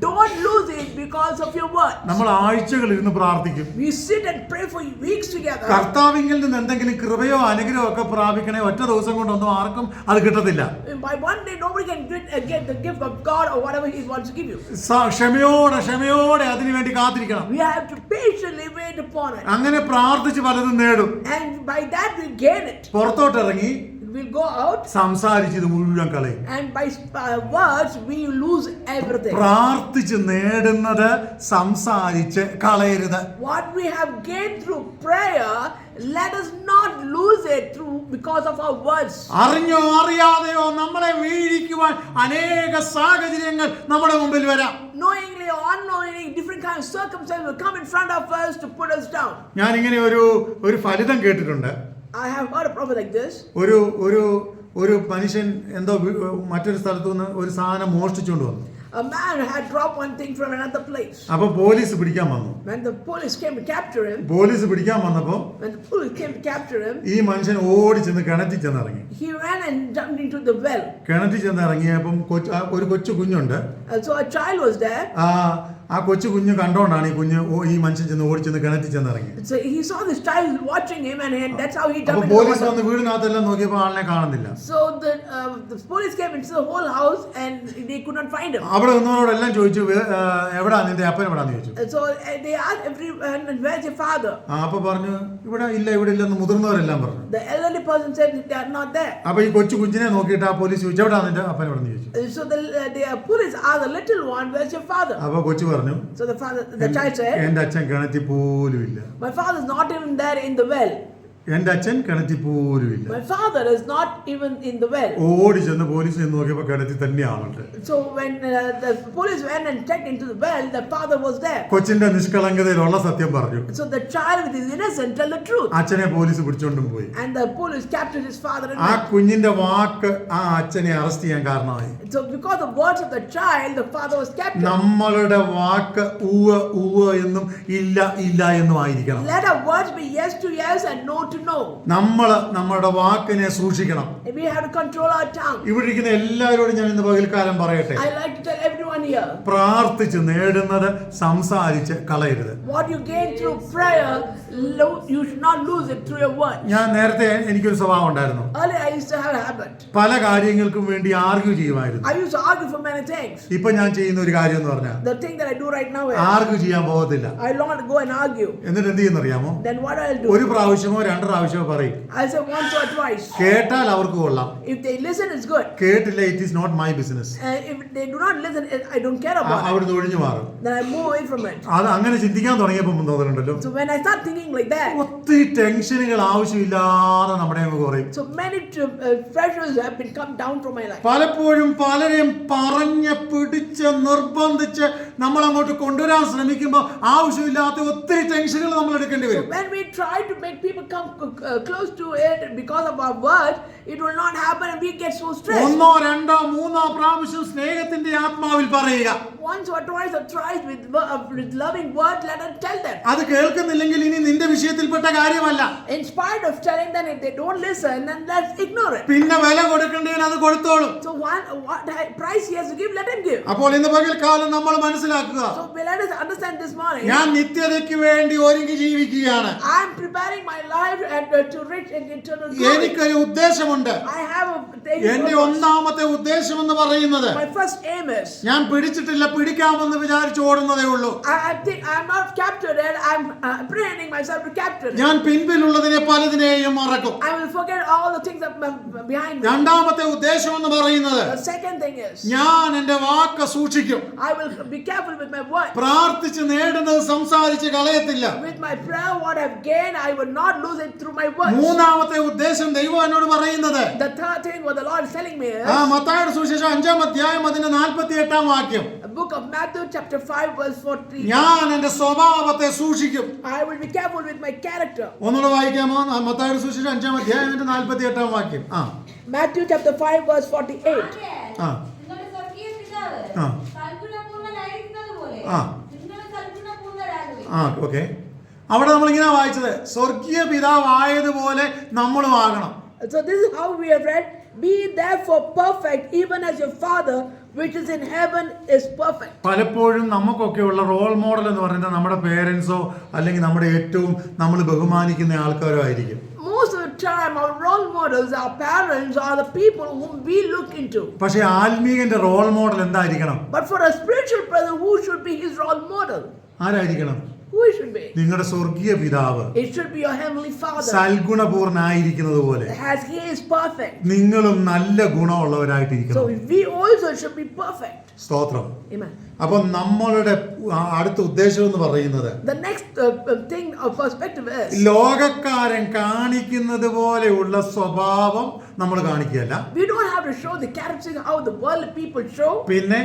don't lose it because of your words. നമ്മൾ ആഴ്ചകൾ ഇരുന്ന് പ്രാർത്ഥിക്കും. We sit and pray for weeks together. കർത്താവിങ്കിൽ നിന്ന് എന്തെങ്കിലും കൃപയോ അനുഗ്രഹമോ ഒക്കെ പ്രാപിക്കണേ, ഒറ്റ ദിവസം കൊണ്ടൊന്നും ആർക്കും അത് കിട്ടത്തില്ല. By one day, nobody can get the gift of God or whatever He wants to give you. ക്ഷമയോടെ അതിനുവേണ്ടി കാത്തിരിക്കണം. We have to patiently wait upon it. അങ്ങനെ പ്രാർത്ഥിച്ച് പലതും നേടും. And by that we gain it. പുറത്തോട്ടിറങ്ങി We'll go out. സംസാരിച്ചത് മുഴുവൻ കളയും. And by words we lose everything. പ്രാർത്ഥിച്ച് നേടുന്നത് സംസാരിച്ച് കളയരുത്. What we have gained through prayer, let us not lose it through because of our words. അറിഞ്ഞോ അറിയാതെയോ നമ്മളെ വീഴിക്കുവാൻ അനേക സാഹചര്യങ്ങൾ നമ്മുടെ മുമ്പിൽ വരാം. Knowingly or unknowingly, different kinds of circumstances will come in front of us to put us down. ഞാൻ ഇങ്ങനെ ഒരു ഫലിതം കേട്ടിട്ടുണ്ട്. I have heard a prophet like this. ഒരു മനുഷ്യൻ എന്തോ മറ്റൊരു സ്ഥലത്തു നിന്ന് ഒരു സാധനം മോഷ്ടിച്ചുകൊണ്ട് വന്നു. A man had dropped one thing from another place. അപ്പൊ പോലീസ് പിടിക്കാൻ വന്നു. When the police came to capture him, police പിടിക്കാൻ വന്നപ്പോ when the police came to capture him, ഈ മനുഷ്യൻ ഓടി ചെന്ന് കിണറ്റിൽ ചെന്നിറങ്ങി. he ran and jumped into the well. കിണറ്റിൽ ചെന്നിറങ്ങിയപ്പം ഒരു കൊച്ചു കുഞ്ഞുണ്ട്. So a child was there. ആ കൊച്ചു കുഞ്ഞ് കണ്ടോണ്ടാണ് ഈ മനുഷ്യൻ ചെന്ന് ഓടി ചെന്ന് കിണറ്റിൽ ചെന്നിറങ്ങി. So he saw this child watching him, and that's how he jumped into the police water. വന്ന് വീടിനകത്തെല്ലാം നോക്കിയപ്പോൾ ആളിനെ കാണുന്നില്ല. So the police came into the whole house and they could not find him. അവിടെ നിന്നവരോടെല്ലാം ചോദിച്ചു, എവിടാ നിന്റെ അപ്പൻ എവിടാന്ന് ചോദിച്ചു. So they asked everyone, where's your father? അപ്പൊ പറഞ്ഞു, ഇവിടെ ഇല്ലെന്ന് മുതിർന്നവരെല്ലാം പറഞ്ഞു. The elderly person said they are not there. അപ്പൊ ഈ കൊച്ചു കുഞ്ഞിനെ നോക്കിയിട്ട് ആ പോലീസ് ചോദിച്ചു, എവിടാ നിന്റെ അപ്പൻ എവിടെന്ന് ചോദിച്ചു. So the police asked the little one, where's your father? അപ്പൊ കൊച്ചു പറഞ്ഞു, So the child said, എന്റെ അച്ഛൻ കിണറ്റിൽ പോലും ഇല്ല. my father is not even there in the well. എന്റെ അച്ഛൻ കിണറ്റിൽ പോലും ഇല്ല. My father is not even in the well. ഓടി ചെന്ന് പോലീസ് നോക്കിയപ്പോ കിണറ്റിൽ തന്നെയാണുണ്ട്. So when the police went and checked into the well, the father was there. കൊച്ചിന്റെ നിഷ്കളങ്കതയിലുള്ള സത്യം പറഞ്ഞു. So the child with his innocence tell the truth. അച്ഛനെ police പിടിച്ചോണ്ടും പോയി. And the police captured his father and ആ കുഞ്ഞിന്റെ വാക്ക് ആ അച്ഛനെ arrest ചെയ്യാൻ കാരണമായി. so because of the words of the child, the father was captured. നമ്മളുടെ വാക്ക് ഉവ്വ് എന്നും ഇല്ല എന്നും ആയിരിക്കണം. Let our words be yes to yes and no to no. നമ്മുടെ വാക്കിനെ സൂക്ഷിക്കണം. We have to control our tongue. ഇവിടെ ഇരിക്കുന്ന എല്ലാവരോടും ഞാൻ ഇന്ന് പകൽക്കാലം പറയട്ടെ, I like to tell everyone here, പ്രാർത്ഥിച്ച് നേടുന്നത് സംസാരിച്ച് കളയരുത്. what you gain through prayer, you should not lose it through your words. ഞാൻ നേരത്തെ എനിക്കൊരു സ്വഭാവം ഉണ്ടായിരുന്നു. Earlier I used to have a habit. പല കാര്യങ്ങൾക്കും വേണ്ടി ആർഗ്യൂ ചെയ്യുമായിരുന്നു. I used to argue for many things. ഇപ്പൊ ഞാൻ ചെയ്യുന്ന ഒരു കാര്യം എന്ന് പറഞ്ഞാൽ, The thing that I do right now is argue ചെയ്യാൻ പോകത്തില്ല. I will not go and argue. എന്നിട്ട് എന്ത് ചെയ്യുന്നറിയാമോ? Then what I'll do, ഒരു പ്രാവശ്യമോ രണ്ട് പ്രാവശ്യമോ പറയും. I'll say once or twice. കേട്ടാൽ അവർക്ക് കൊള്ളാം. If they listen, it's good. കേട്ടില്ല, it is not my business. If they do not listen, I don't care about it. അവിടുന്ന് ഒഴിഞ്ഞു മാറും. Then I move away from it. അത് അങ്ങനെ ചിന്തിക്കാൻ തുടങ്ങിയപ്പോൾ തോന്നുന്നുണ്ടല്ലോ, So when I start thinking like that, ഒത്തിരി ടെൻഷനുകൾ ആവശ്യമില്ലാതെ നമ്മുടെ അങ്ങ് കുറയും. so many pressures have been come down from my life. പലപ്പോഴും പലരെയും പറഞ്ഞ് പിടിച്ച് നിർബന്ധിച്ച് നമ്മൾ അങ്ങോട്ട് കൊണ്ടുവരാൻ ശ്രമിക്കുമ്പോൾ ആവശ്യമില്ലാത്ത ഒത്തിരി ടെൻഷനുകൾ നമ്മൾ എടുക്കേണ്ടി So വരും. when we try to make people come close to it because of our words, it will not happen and we get so stressed. ഒന്നോ രണ്ടോ മൂന്നോ പ്രാവശ്യം സ്നേഹത്തിന്റെ ആത്മാവിൽ പറയുക. Once or twice or thrice with loving words, let us tell them. അത് കേൾക്കുന്നില്ലെങ്കിൽ ഇനി നിന്റെ വിഷയത്തിൽപ്പെട്ട കാര്യമല്ല. In spite of telling them, if they don't listen, then let's ignore it. പിന്നെ വില കൊടുക്കേണ്ടതിന് അത് കൊടുത്തോളും. So what price he has to give, let him give. അപ്പോൾ ഇന്ന് പകൽക്കാലം നമ്മൾ മനസ്സിലാക്കുക, So let us understand this morning. ഞാൻ നിത്യതയ്ക്ക് വേണ്ടി ഒരുങ്ങി ജീവിക്കുകയാണ്. I am preparing my life to reach an eternal glory. എനിക്കൊരു ഉദ്ദേശമുണ്ട്. I have a എന്റെ ഒന്നാമത്തെ ഉദ്ദേശം എന്ന് പറയുന്നത്, my first aim is, ഞാൻ പിടിച്ചിട്ടില്ല പിടിക്കാമെന്ന് വിചാരിച്ച് ഓടുന്നതേ ഉള്ളൂ. I think I'm not captured and I'm apprehending myself to capture it. ഞാൻ പിൻപിലുള്ളതിനെ പലതിനെയും മറക്കും. I will forget all the things that behind me. രണ്ടാമത്തെ ഉദ്ദേശം എന്ന് പറയുന്നത് The second thing is ഞാൻ എന്റെ വാക്ക് സൂക്ഷിക്കും. I will be careful with my word. പ്രാർത്ഥിച്ച് നേടുന്നത് സംസാരിച്ച് കളയത്തില്ല. With my prayer, what I've gained, I will not lose it through my words. മൂന്നാമത്തെ ഉദ്ദേശം ദൈവം എന്നോട് പറയുന്നത് The third thing what the Lord is telling me is മത്തായിയുടെ സുവിശേഷം 5-ാം അധ്യായം അതിന്റെ 48-ാം വാക്യം. the book of Matthew chapter 5 verse 14. ഞാൻ എന്റെ സ്വഭാവത്തെ സൂക്ഷിക്കും. I will be careful with my character. ഒന്നുകൂടെ വായിക്കാമോ? മത്തായിയുടെ സുവിശേഷം 5-ാം അധ്യായം അതിന്റെ 48-ാം വാക്യം. Matthew chapter 5 verse 48. നിങ്ങളുടെ സ്വർഗ്ഗീയ പിതാവ് സൽഗുണപൂർണ്ണനായിരിക്കുന്നതുപോലെ നിങ്ങൾ സൽഗുണപൂർണ്ണരാകുവിൻ. ഓക്കെ. അവിടെ നമ്മൾ ഇങ്ങനെ വായിച്ചത് സ്വർഗീയ പിതാവ് ആയതുപോലെ നമ്മളും ആകണം. So this is how we have read, be therefore perfect even as your Father which is in heaven is perfect. പലപ്പോഴും നമുക്കൊക്കെയുള്ള റോൾ മോഡൽ എന്ന് പറയുന്നത് നമ്മുടെ പേരൻസോ അല്ലെങ്കിൽ നമ്മുടെ ഏറ്റവും നമ്മൾ ബഹുമാനിക്കുന്ന ആൾക്കാരോ ആയിരിക്കും. Most of the time our role models, our parents are the people whom we look into. പക്ഷേ ആത്മീയന്റെ റോൾ മോഡൽ എന്തായിരിക്കണം? But for a spiritual person, who should be his role model? ആരായിരിക്കണം? Who it should be? നിങ്ങളുടെ സ്വർഗീയ പിതാവ് It should be your heavenly Father. സൽഗുണപൂർണ്ണനായിരിക്കുന്നത് പോലെ As he is perfect. നിങ്ങളും നല്ല ഗുണമുള്ളവരായിട്ടിരിക്കണം. So we also should be perfect. സ്തോത്രം. Amen. അപ്പം നമ്മളുടെ അടുത്ത ഉദ്ദേശം എന്ന് പറയുന്നത് The next thing of perspective is ലോകക്കാരൻ കാണിക്കുന്നത് പോലെയുള്ള സ്വഭാവം നമ്മൾ കാണിക്കുകയല്ല. we don't have to show the characteristics how the world people show. പിന്നെ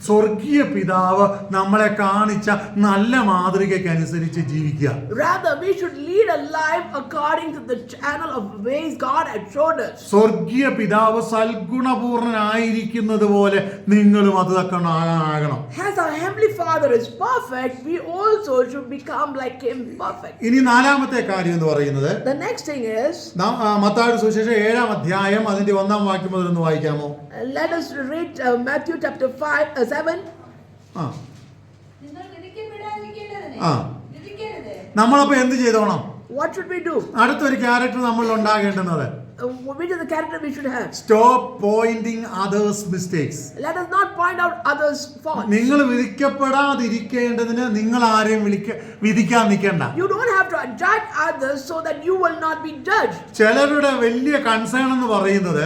സ്വർഗീയ പിതാവ് നമ്മളെ കാണിച്ച നല്ല മാതൃകയ്ക്ക് അനുസരിച്ച് ജീവിക്കുക. Rather, we should lead a life according to the channel of ways God has showed us. സ്വർഗീയ പിതാവ് സൽഗുണപൂർണ്ണനായിരിക്കുന്നത് പോലെ നിങ്ങളും അത് ആകണം. As our heavenly Father is perfect, we also should become like him perfect. ഇനി നാലാമത്തെ കാര്യം എന്ന് പറയുന്നത് The next thing is മത്തായിയുടെ സുവിശേഷം 7-ാം അധ്യായം അതിന്റെ 1-ാം വാക്യം മുതൽ ഒന്ന് വായിക്കാമോ? let us read Matthew chapter 7. നിങ്ങൾ വിധിക്കപ്പെടാതിരിക്കേണ്ടതിന് വിധിക്കരുത്. നമ്മളപ്പോ എന്ത് ചെയ്തോണം? What should we do? അടുത്തൊരു ക്യാരക്ടർ നമ്മൾ ഉണ്ടാകേണ്ടുന്നത് Which is the character we should have? Stop pointing others mistakes. Let us not point out others' faults. നിങ്ങൾ വിധിക്കപ്പെടാതിരിക്കേണ്ടതിന് നിങ്ങൾ ആരെയും വിധിക്കാൻ നിൽക്കണ്ട. You don't have to judge others so that you will not be judged. ചിലരുടെ വലിയ concern എന്ന് പറയുന്നത്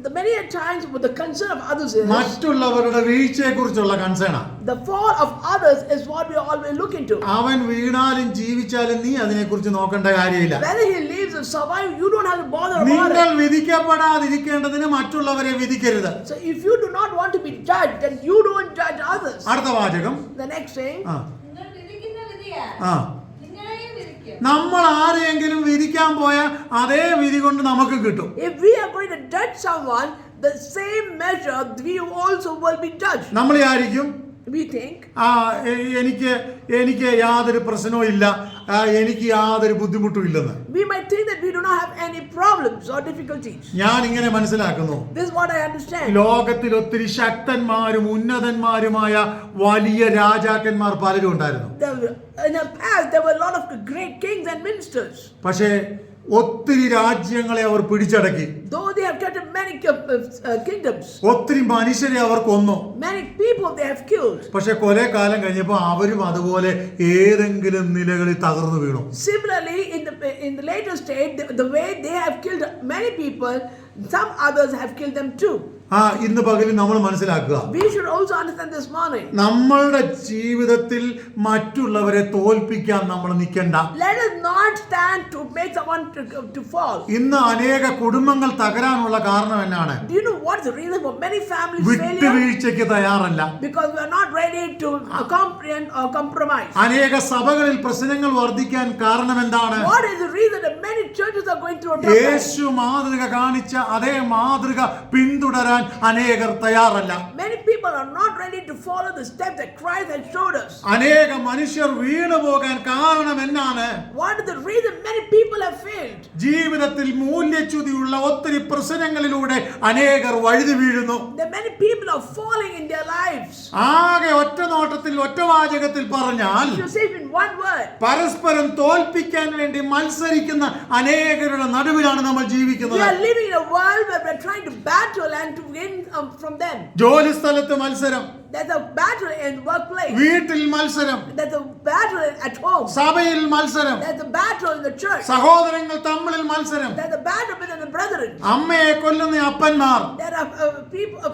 The many times with the concern of others is മറ്റുള്ളവരുടെ വീഴ്ചയെ കുറിച്ചുള്ള കൺസേണാ. the fault of others is what we always look into. അവൻ വീണാലും ജീവിച്ചാലും നീ അതിനെക്കുറിച്ച് നോക്കേണ്ട കാര്യമില്ല. Whether he lives or survives, you don't have to bother about it. നിങ്ങൾ വിധിക്കപ്പെടാതിരിക്കേണ്ടതിന് മറ്റുള്ളവരെ വിധിക്കരുത്. So if you do not want to be judged, then you don't judge others. അടുത്ത വാചകം. The next thing. നിങ്ങൾ വിധിക്കുന്ന വിധിയാ നിങ്ങളെയും വിധിക്കും. നമ്മൾ ആരെയെങ്കിലും വിധിക്കാൻ പോയാൽ അതേ വിധി കൊണ്ട് നമുക്ക് കിട്ടും. If we are going to judge someone, the same measure we also will be judged. നമ്മൾ ആയിരിക്കും We think എനിക്ക് യാതൊരു പ്രശ്നവും ഇല്ല, എനിക്ക് യാതൊരു ബുദ്ധിമുട്ടും ഇല്ലെന്ന്. we might think that we do not have any problems or difficulties. ഞാൻ ഇങ്ങനെ മനസ്സിലാക്കുന്നു, This is what I understand. ലോകത്തിൽ ഒത്തിരി ശക്തന്മാരും ഉന്നതന്മാരുമായ വലിയ രാജാക്കന്മാർ പലരും ഉണ്ടായിരുന്നു. In the past, there were a lot of great kings and ministers. പക്ഷേ ഒത്തിരി രാജ്യങ്ങളെ അവർ പിടിച്ചടക്കി. Though they have captured many kingdoms, ഒത്തിരി മനുഷ്യരെ അവർ കൊന്നു. many people they have killed. പക്ഷെ കുറെ കാലം കഴിഞ്ഞപ്പോൾ അവരും അതുപോലെ ഏതെങ്കിലും നിലകളിൽ തകർന്നു വീണു. Similarly, in the later stage, the way they have killed many people, some others have killed them too. ഇന്ന് പകലിൽ നമ്മൾ മനസ്സിലാക്കുക, We should also understand this morning. നമ്മളുടെ ജീവിതത്തിൽ മറ്റുള്ളവരെ തോൽപ്പിക്കാൻ നമ്മൾ നിൽക്കണ്ട. Let us not stand to make someone to fall. ഇന്ന് അനേക കുടുംബങ്ങൾ തകരാനുള്ള കാരണം എന്നാണ്? Do you know what is the reason for many families failure? വിട്ടുവീഴ്ചയ്ക്ക് തയ്യാറല്ല. Because we are not ready to comprehend or compromise. അനേക സഭകളിൽ പ്രശ്നങ്ങൾ വർദ്ധിക്കാൻ കാരണം എന്താണ്? What is the reason that many churches are going through a tough time? യേശു മാതൃക കാണിച്ച അതേ മാതൃക പിന്തുടരാൻ അനേകർ തയ്യാറല്ല. Many people are not ready to follow the steps that Christ has showed us. അനേക മനുഷ്യർ വീണു പോകാൻ കാരണം എന്നാണ്? What is the reason many people have failed? ജീവിതത്തിൽ മൂല്യച്യുതിയുള്ള ഒത്തിരി പ്രശ്നങ്ങളിലൂടെ അനേകർ വഴുതി വീഴുന്നു. There many people are falling in their lives. ആകെ ഒറ്റ നോട്ടത്തിൽ ഒറ്റ വാചകത്തിൽ പറഞ്ഞാൽ You say it in one word. പരസ്പരം തോൽപ്പിക്കാൻ വേണ്ടി മത്സരിക്കുന്ന അനേകരുടെ നടുവിലാണ് നമ്മൾ We ജീവിക്കുന്നത്. are living in a world where we are trying to battle and to win from them. ജോലി സ്ഥലത്ത് മത്സരം, There's a battle in workplace. വീട്ടിൽ മത്സരം, There's a battle at home. സഭയിൽ മത്സരം, There's a battle in the church. സഹോദരങ്ങൾ തമ്മിൽ മത്സരം, There's a battle between the brethren. അമ്മയെ കൊല്ലുന്ന അപ്പന്മാർ, There are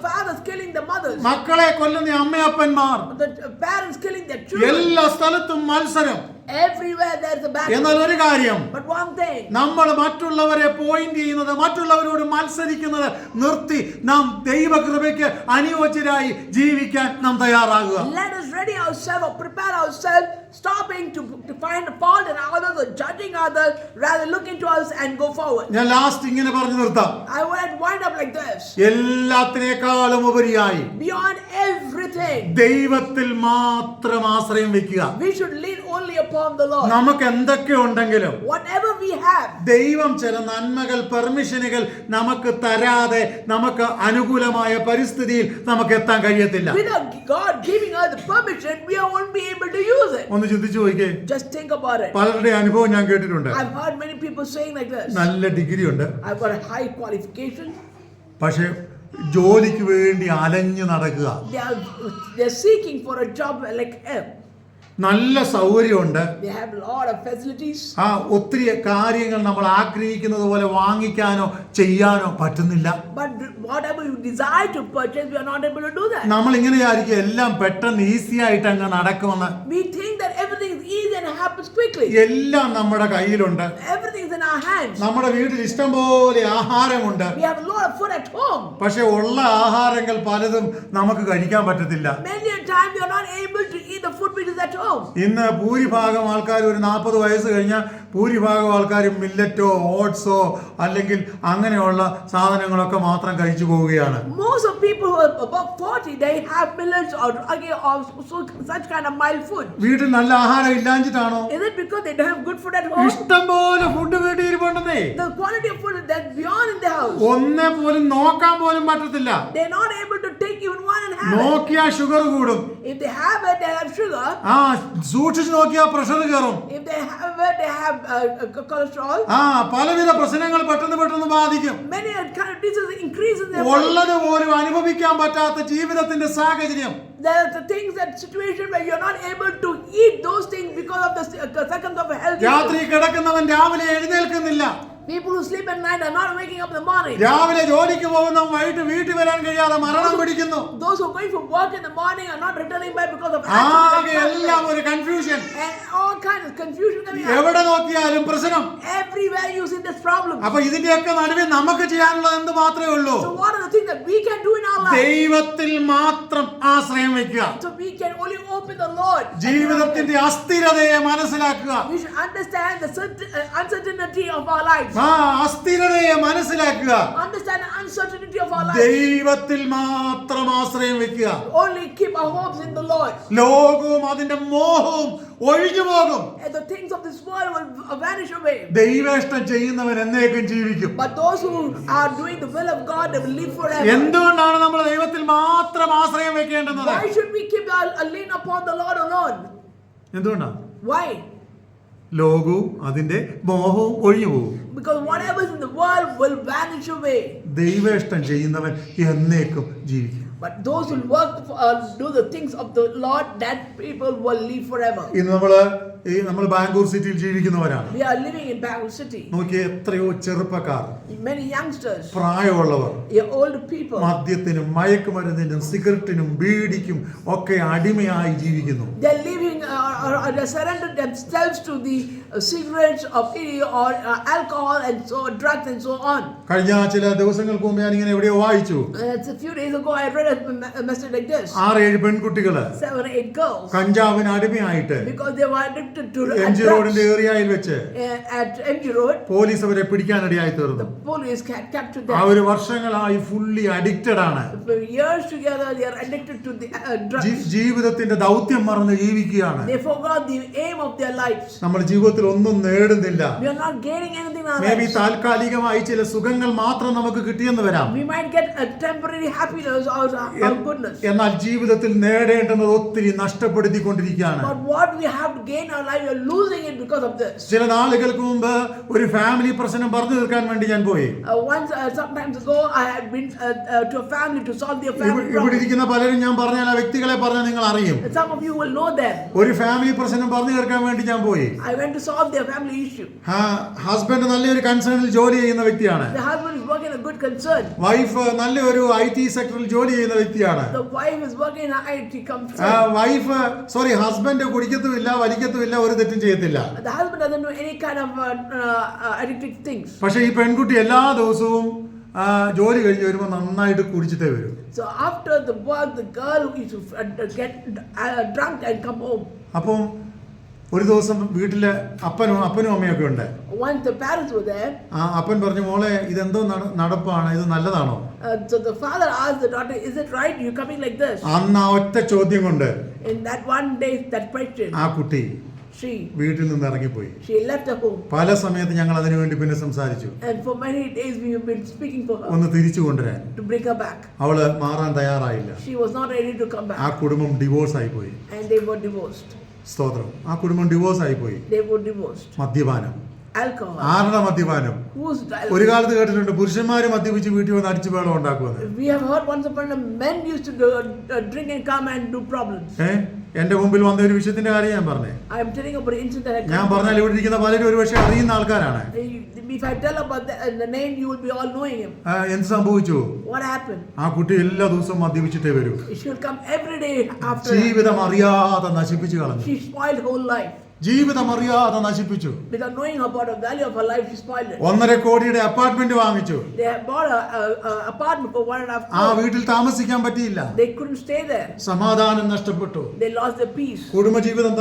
fathers killing the mothers. മക്കളെ കൊല്ലുന്ന അമ്മയപ്പന്മാർ, The parents killing their children. എല്ലാ സ്ഥലത്തും മത്സരം. Everywhere there's a battle. എന്നാൽ ഒരു കാര്യം, But one thing. നമ്മൾ മറ്റുള്ളവരെ പോയിന്റ് ചെയ്യുന്നത്, മറ്റുള്ളവരോട് മത്സരിക്കുന്നത് നിർത്തി നാം ദൈവകൃപയ്ക്ക് അനുയോജ്യരായി ജീവിക്കാൻ നാം തയ്യാറാകുക. Let us ready ourselves or prepare ourselves, stopping to find a fault in others or judging others, rather look into us and go forward. ഞാൻ ലാസ്റ്റ് ഇങ്ങനെ പറഞ്ഞു നിർത്താം. I want to wind up like this. എല്ലാത്തിനേക്കാളും ഉപരിയായി Beyond everything, ദൈവത്തിൽ മാത്രം ആശ്രയം വെക്കുക. we should lean only upon the Lord. നമുക്ക് എന്തൊക്കെ ഉണ്ടെങ്കിലും Whatever we have, ദൈവം ചില നന്മകൾ, പെർമിഷനുകൾ നമുക്ക് തരാതെ നമുക്ക് അനുകൂലമായ പരിസ്ഥിതിയിൽ നമുക്ക് എത്താൻ കഴിയത്തില്ല. without God giving us the permission, we won't be able to use it. ഒന്ന് ചിന്തിച്ചു നോക്കിയേ. Just think about it. പലരുടെ അനുഭവം ഞാൻ കേട്ടിട്ടുണ്ട്. I've heard many people saying like this. നല്ല ഡിഗ്രി ഉണ്ട്, I've got a high qualification. പക്ഷെ ജോലിക്ക് വേണ്ടി അലഞ്ഞു നടക്കുക. They're seeking for a job like him. നല്ല സൗകര്യമുണ്ട്, They have a lot of facilities. ഒത്തിരി കാര്യങ്ങൾ നമ്മൾ ആഗ്രഹിക്കുന്നത് പോലെ വാങ്ങിക്കാനോ ചെയ്യാനോ പറ്റുന്നില്ല. But whatever you desire to purchase, we are not able to do that. നമ്മൾ ഇങ്ങനെ വിചാരിക്കും എല്ലാം പെട്ടെന്ന് ഈസി ആയിട്ട് അങ്ങ് നടക്കുമെന്ന്. We think that everything is easy and happens quickly. എല്ലാം നമ്മുടെ കയ്യിലുണ്ട്. Everything is in our hands. നമ്മുടെ വീട്ടിൽ ഇഷ്ടം പോലെ ആഹാരമുണ്ട്. We have a lot of food at home. പക്ഷെ ഉള്ള ആഹാരങ്ങൾ പലതും നമുക്ക് കഴിക്കാൻ പറ്റത്തില്ല. Many a time we are not able to eat the food which is at home. ഇന്ന് ഭൂരിഭാഗം ആൾക്കാർ ഒരു 40 വയസ്സ് കഴിഞ്ഞാൽ ഭൂരിഭാഗം ആൾക്കാർ മില്ലറ്റോ ഓട്സോ അല്ലെങ്കിൽ അങ്ങനെയുള്ള സാധനങ്ങളൊക്കെ മാത്രം കഴിച്ചു പോവുകയാണ്. Most of people who are above 40, they have millets or such kind of mild food. വീട്ടിൽ നല്ല ആഹാരം ഇല്ലാഞ്ഞിട്ടാണോ? Is it because they don't have good food at home? ഇഷ്ടം പോലെ ഫുഡ് വീട്ടിൽ ഇരിപ്പുണ്ടെന്നേ. The quality of food that's beyond in the house. ഒന്നേ പോലും നോക്കാൻ പോലും പറ്റത്തില്ല. They're not able to take even one and have it. Nokia sugar കൂടും. If they have it, they have sugar. സൂക്ഷിച്ചു നോക്കിയാ പ്രഷർ കയറും. If they have it, they have cholesterol. പലവിധ പ്രശ്നങ്ങൾ പെട്ടെന്ന് ബാധിക്കും. Many kind of diseases increase in their body. ഉള്ളത് പോലും അനുഭവിക്കാൻ പറ്റാത്ത ജീവിതത്തിന്റെ സാഹചര്യം. There are the things, that situation where you're not able to eat those things because of the seconds of a health രാത്രി issue. കിടക്കുന്നവൻ രാവിലെ എഴുന്നേൽക്കുന്നില്ല. People who sleep at night are not waking up in the morning. രാവിലെ ജോലിക്ക് പോകുന്ന വൈകിട്ട് വീട്ടിൽ വരാൻ കഴിയാതെ മരണം പിടിക്കുന്നു. Those who are going for work in the morning are not returning back because of ആകെ accidents. എല്ലാം ഒരു confusion. And all kinds of confusion coming out. എവിടെ നോക്കിയാലും പ്രശ്നം. Everywhere you see this problem. അപ്പൊ ഇതിന്റെയൊക്കെ നടുവിൽ നമുക്ക് ചെയ്യാനുള്ളത് എന്ത് മാത്രമേ ഉള്ളൂ? So what are the things that we can do in our life? ദൈവത്തിൽ മാത്രം ആശ്രയം വെക്കുക. So we can only open the Lord. ജീവിതത്തിന്റെ അസ്ഥിരതയെ മനസ്സിലാക്കുക. We should understand the uncertainty of our lives. അസ്ഥിരതയെ മനസ്സിലാക്കുക. Understand the uncertainty of our lives. ദൈവത്തിൽ മാത്രം ആശ്രയം വെക്കുക. Only keep our hopes in the Lord. ലോകവും അതിന്റെ മോഹവും ഒഴിഞ്ഞു പോകും. And the things of this world will vanish away. ദൈവേഷ്ടം ചെയ്യുന്നവൻ എന്നേക്കും ജീവിക്കും. But those who are doing the will of God, they will live forever. എന്തുകൊണ്ടാണ് നമ്മൾ ദൈവത്തിൽ മാത്രം ആശ്രയം വെക്കേണ്ടത്? Why should we keep our lean upon the Lord alone? എന്തുകൊണ്ടാണ്? Why? ലോകവും അതിന്റെ മോഹവും ഒഴിഞ്ഞു പോകും. Because whatever is in the world will vanish away. ദൈവേഷ്ടം ചെയ്യുന്നവൻ എന്നേക്കും ജീവിക്കും. But those who work do the things of the Lord, that people will live forever. ഇന്ന് നമ്മൾ ബാംഗ്ലൂർ സിറ്റിയിൽ ജീവിക്കുന്നവരാണ്. We are living in Bangalore city. നോക്കിയേ, എത്രയോ ചെറുപ്പക്കാർ, Many youngsters, പ്രായമുള്ളവർ old people, മദ്യത്തിനും മയക്കുമരുന്നിനും സിഗരറ്റിനും ബീഡിക്കും ഒക്കെ അടിമയായി ജീവിക്കുന്നു. they're living they surrendered themselves to the cigarettes or alcohol and so drugs and so on. കഴിഞ്ഞ ചില ദിവസങ്ങൾക്ക് മുമ്പ് ഞാൻ ഇങ്ങനെ എവിടെയോ വായിച്ചു. A few days ago I read a message like this. 6-7 പെൺകുട്ടികള് 7-8 girls, കഞ്ചാവിന് അടിമയായിട്ട് because they were addicted to MG drugs റോഡിന്റെ ഏരിയയിൽ വെച്ച് at MG Road. പോലീസ് അവരെ പിടിക്കാനിടയായി തീർന്നു. The police captured them. അവര് വർഷങ്ങളായി ഫുള്ളി അഡിക്റ്റഡ് ആണ്. For years together they are addicted to the drugs. ജീവിതത്തിന്റെ ദൗത്യം മറന്ന് ജീവിക്കുകയാണ്. They forgot the aim of their lives. നമ്മൾ ജീവിതത്തിൽ ഒന്നും നേടുന്നില്ല. We are not gaining anything in our may be lives. താൽക്കാലികമായി ചില സുഖങ്ങൾ മാത്രം നമുക്ക് കിട്ടിയെന്ന് വരാം. We might get a temporary happiness or goodness. എന്നാൽ ജീവിതത്തിൽ നേടേണ്ടുന്നത് ഒത്തിരി നഷ്ടപ്പെടുത്തിക്കൊണ്ടിരിക്കുകയാണ്. But what we have to gain in our life, we are losing it because of this. ചില നാളുകൾക്ക് മുമ്പ് ഒരു ഫാമിലി പ്രശ്നം പറഞ്ഞു തീർക്കാൻ വേണ്ടി ഞാൻ പോയി. Sometimes ago, I had been to a family to solve their family ഇവിടെ problem. ഇരിക്കുന്ന പലരും ഞാൻ പറഞ്ഞാൽ ആ വ്യക്തികളെ പറഞ്ഞാൽ നിങ്ങൾ അറിയും. Some of you will know them. ഒരു ഫാമിലി പ്രശ്നം പറഞ്ഞു തീർക്കാൻ വേണ്ടി ഞാൻ പോയി. I went to solve their family issue. Husband നല്ലൊരു കൺസേണിൽ ജോലി ചെയ്യുന്ന വ്യക്തിയാണ്. The husband is working in a good concern. Wife നല്ലൊരു IT സെക്ടറിൽ ജോലി ചെയ്യുന്ന വ്യക്തിയാണ്. The wife is working in an IT company. Husband കുടിക്കത്തുമില്ല, വലിക്കത്തുമില്ല, ഒരു തെറ്റും ചെയ്യത്തില്ല. The husband doesn't do any kind of addictive things. പക്ഷേ ഈ പെൺകുട്ടി എല്ലാ ദിവസവും ജോലി കഴിഞ്ഞ് വരുമ്പോൾ നന്നായിട്ട് കുടിച്ചിട്ടേ വരും. So after the work, the girl used to get drunk and come home. അപ്പം ഒരു ദിവസം വീട്ടില് അപ്പനും അമ്മയൊക്കെ ഉണ്ട്. Once the parents were there, അപ്പൻ പറഞ്ഞു, മോളെ ഇതെന്തോ നടപ്പാണ്, ഇത് നല്ലതാണോ? So the father asked the daughter, is it right you coming like this? അന്ന് ആ ഒറ്റ ചോദ്യം കൊണ്ട് In that one day, that question, ആ കുട്ടി വീട്ടിൽ നിന്ന് ഇറങ്ങിപ്പോയി. she left her home. പല സമയത്ത് ഞങ്ങൾ അതിനു വേണ്ടി പിന്നെ സംസാരിച്ചു. And for many days we have been speaking for her. ഒന്ന് തിരിച്ചു കൊണ്ടുവരാൻ. To bring her back. അവള് മാറാൻ തയ്യാറായില്ല. She was not ready to come back. ആ കുടുംബം ഡിവോഴ്സ് ആയി പോയി. And they were divorced. സ്തോത്രം. ആ കുടുംബം ഡിവോഴ്സ് ആയി പോയി. They were divorced. മദ്യപാനം. Alcohol. ആരുടെ മദ്യപാനം? ഒരു കാലത്ത് കേട്ടിട്ടുണ്ട് പുരുഷന്മാര് മദ്യപിച്ച് വീട്ടിൽ വന്ന് അടിച്ചു വേളം ഉണ്ടാക്കുമെന്ന്. We have heard once upon a men used to drink and come and do problems. എന്റെ മുമ്പിൽ വന്ന ഒരു വിഷയത്തിന്റെ കാര്യം ഞാൻ പറഞ്ഞേ. I am telling about the incident that had ഞാൻ പറഞ്ഞാൽ ഇവിടെ ഇരിക്കുന്ന പലരും ഒരു പക്ഷേ അറിയുന്ന ആൾക്കാരാണ്. If I tell about the name, you will be all knowing him. എന്ത് സംഭവിച്ചു? What happened? ആ കുട്ടി എല്ലാ ദിവസവും മദ്യപിച്ചിട്ടേ വരൂ. She will come every day after. ജീവിതം അറിയാതെ നശിപ്പിച്ചു കളഞ്ഞു. She spoiled whole life. ജീവിതം അറിയാതെ നശിപ്പിച്ചു. Without knowing about the value of her life, she spoiled it. 1.5 കോടിയുടെ അപ്പാർട്ട്മെന്റ് വാങ്ങിച്ചു. They had bought a apartment for 1.5 crore. ആ വീട്ടിൽ താമസിക്കാൻ പറ്റിയില്ല. They couldn't stay there. സമാധാനം നഷ്ടപ്പെട്ടു. They lost their peace. കുടുംബജീവിതം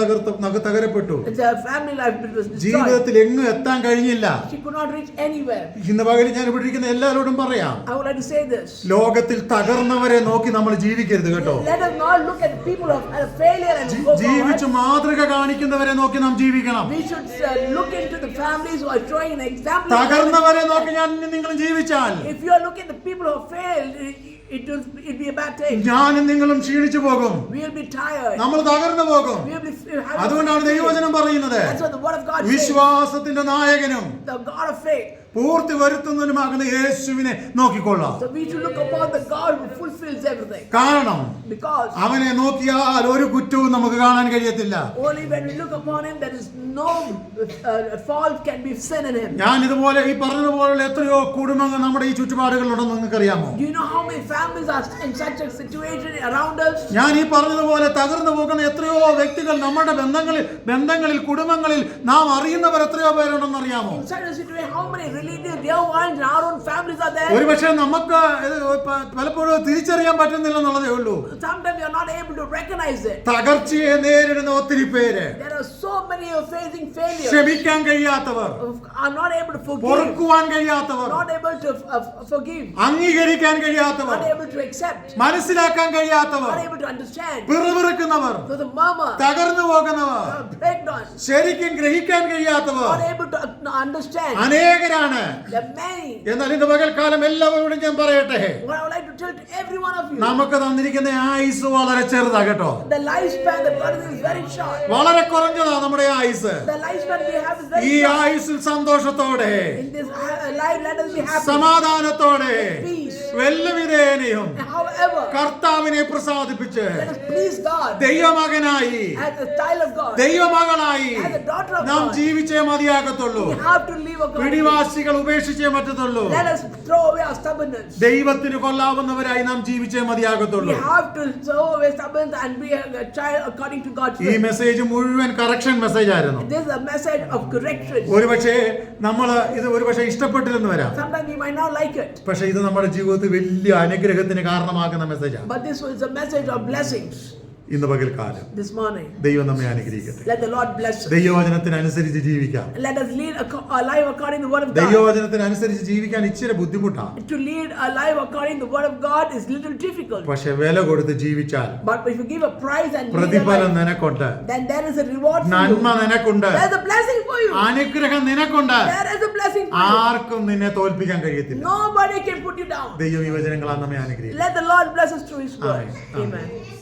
തകരപ്പെട്ടു. Their family life was destroyed. ജീവിതത്തിൽ എങ്ങും എത്താൻ കഴിഞ്ഞില്ല. She could not reach anywhere. ഇന്ന് പകരം ഞാൻ ഇവിടെ ഇരിക്കുന്ന എല്ലാവരോടും പറയാം, I would like to say this. ലോകത്തിൽ തകർന്നവരെ നോക്കി നമ്മൾ ജീവിക്കരുത് കേട്ടോ. Let us not look at people of failure and go ജീവിച്ച് forward. മാതൃക കാണിക്കുന്നവരെ നോക്കി നാം ജീവിക്കണം. We should look into the families who are showing an example. തകർന്നവരെ നോക്കി ഞാൻ നിങ്ങൾ ജീവിച്ചാൽ, If you are looking at the people who have failed, it'll be a bad thing. ഞാനും നിങ്ങളും ക്ഷീണിച്ചു പോകും. We will be tired. നമ്മൾ തകർന്നു പോകും. We will be അതുകൊണ്ടാണ് ദൈവവചനം പറയുന്നത്, That's what the word of God says. വിശ്വാസത്തിന്റെ നായകനും The God of faith. പൂർത്തി വരുത്തുന്നതിനുമാകുന്ന യേശുവിനെ നോക്കിക്കൊള്ളാം. So we should look upon the God who fulfills everything. കാരണം Because അവനെ നോക്കിയാൽ ഒരു കുറ്റവും നമുക്ക് കാണാൻ കഴിയത്തില്ല. only when we look upon him, there is no fault can be sin in him. ഞാൻ ഇതുപോലെ ഈ പറഞ്ഞതുപോലുള്ള എത്രയോ കുടുംബങ്ങൾ നമ്മുടെ ഈ ചുറ്റുപാടുകളിലുണ്ടെന്ന് നിങ്ങൾക്ക് അറിയാമോ? Do you know how many families are in such a situation around us? ഞാൻ ഈ പറഞ്ഞതുപോലെ തകർന്നു പോകുന്ന എത്രയോ വ്യക്തികൾ നമ്മുടെ ബന്ധങ്ങളിൽ കുടുംബങ്ങളിൽ നാം അറിയുന്നവർ എത്രയോ പേരുണ്ടെന്ന് അറിയാമോ? In such a situation, how many relatives, dear ones in our own families are there? ഒരു പക്ഷേ നമുക്ക് പലപ്പോഴും തിരിച്ചറിയാൻ പറ്റുന്നില്ലെന്നുള്ളതേ ഉള്ളൂ. Sometimes we are not able to recognize it. തകർച്ചയെ നേരിടുന്ന ഒത്തിരി പേര്, There are so many who are facing failure, ക്ഷമിക്കാൻ കഴിയാത്തവർ, are not able to forgive, പൊറുക്കുവാൻ കഴിയാത്തവർ, not able to forgive, അംഗീകരിക്കാൻ കഴിയാത്തവർ, not able to accept, മനസ്സിലാക്കാൻ കഴിയാത്തവർ, not able to understand, പിറുപിറുക്കുന്നവർ, so the murmur, തകർന്നു പോകുന്നവർ, breakdown, ശരിക്കും ഗ്രഹിക്കാൻ കഴിയാത്തവർ not able to understand. അനേകരാണ്. There are many. എന്നാൽ ഇന്ന് പകൽക്കാലം എല്ലാവരോടും ഞാൻ പറയട്ടെ, What I would like to tell to every one of you, നമുക്ക് തന്നിരിക്കുന്ന ആയുസ് വളരെ ചെറുതാ കേട്ടോ. the lifespan that God is very short. വളരെ കുറഞ്ഞതാ നമ്മുടെ ആയുസ്. The lifespan we have is ഈ very short. ആയുസ്സിൽ സന്തോഷത്തോടെ, In this life, let us be happy. സമാധാനത്തോടെ, Peace. വെല്ലുവിധേനയും And however, കർത്താവിനെ പ്രസാദിപ്പിച്ച് let us please God ദൈവമകനായി, as the child of God, ദൈവമകളായി as a daughter of നാം God. ജീവിച്ചേ മതിയാകത്തുള്ളൂ. We have to live a godly life. പിടിവാശികൾ ഉപേക്ഷിച്ചേ പറ്റത്തുള്ളൂ. Let us throw away our stubbornness. ദൈവത്തിന് കൊള്ളാവുന്നവരായി നാം ജീവിച്ചേ We മതിയാകത്തുള്ളൂ. have to throw away stubbornness and be a child according to God's ഈ will. Message മുഴുവൻ correction message ആയിരുന്നു. This is a message of correction. ഒരുപക്ഷെ നമ്മൾ ഇത് ഒരുപക്ഷെ ഇഷ്ടപ്പെട്ടില്ലെന്ന് വരാം. Sometimes we might not like it, പക്ഷെ ഇത് നമ്മുടെ ജീവിതത്തിൽ വലിയ അനുഗ്രഹത്തിന് കാരണമാകുന്ന മെസ്സേജാണ്. but this was a message of blessings. ഇന്ന് പകൽക്കാലം this morning. ദൈവം നമ്മെ അനുഗ്രഹിക്കട്ടെ. Let the Lord bless us. ദൈവവചനത്തിനനുസരിച്ച് ജീവിക്കാം. Let us lead a life according to the word of God. ദൈവവചനത്തിനനുസരിച്ച് ജീവിക്കാൻ ഇച്ചിരി ബുദ്ധിമുട്ടാണ്. To lead a life according to the word of God is little difficult. പക്ഷേ വില കൊടുത്ത് ജീവിച്ചാൽ But if you give a price and പ്രതിഫലം നിനക്കുണ്ട്. then there is a reward for you. നന്മ നിനക്കുണ്ട്. There is a blessing for you. അനുഗ്രഹം നിനക്കുണ്ട്. There is a blessing for you. ആർക്കും നിന്നെ തോൽപ്പിക്കാൻ കഴിയത്തില്ല. Nobody can put you down. ദൈവ ഈ വചനങ്ങളാൽ നമ്മെ അനുഗ്രഹിക്കട്ടെ. Let the Lord bless us through His word. Amen. Amen.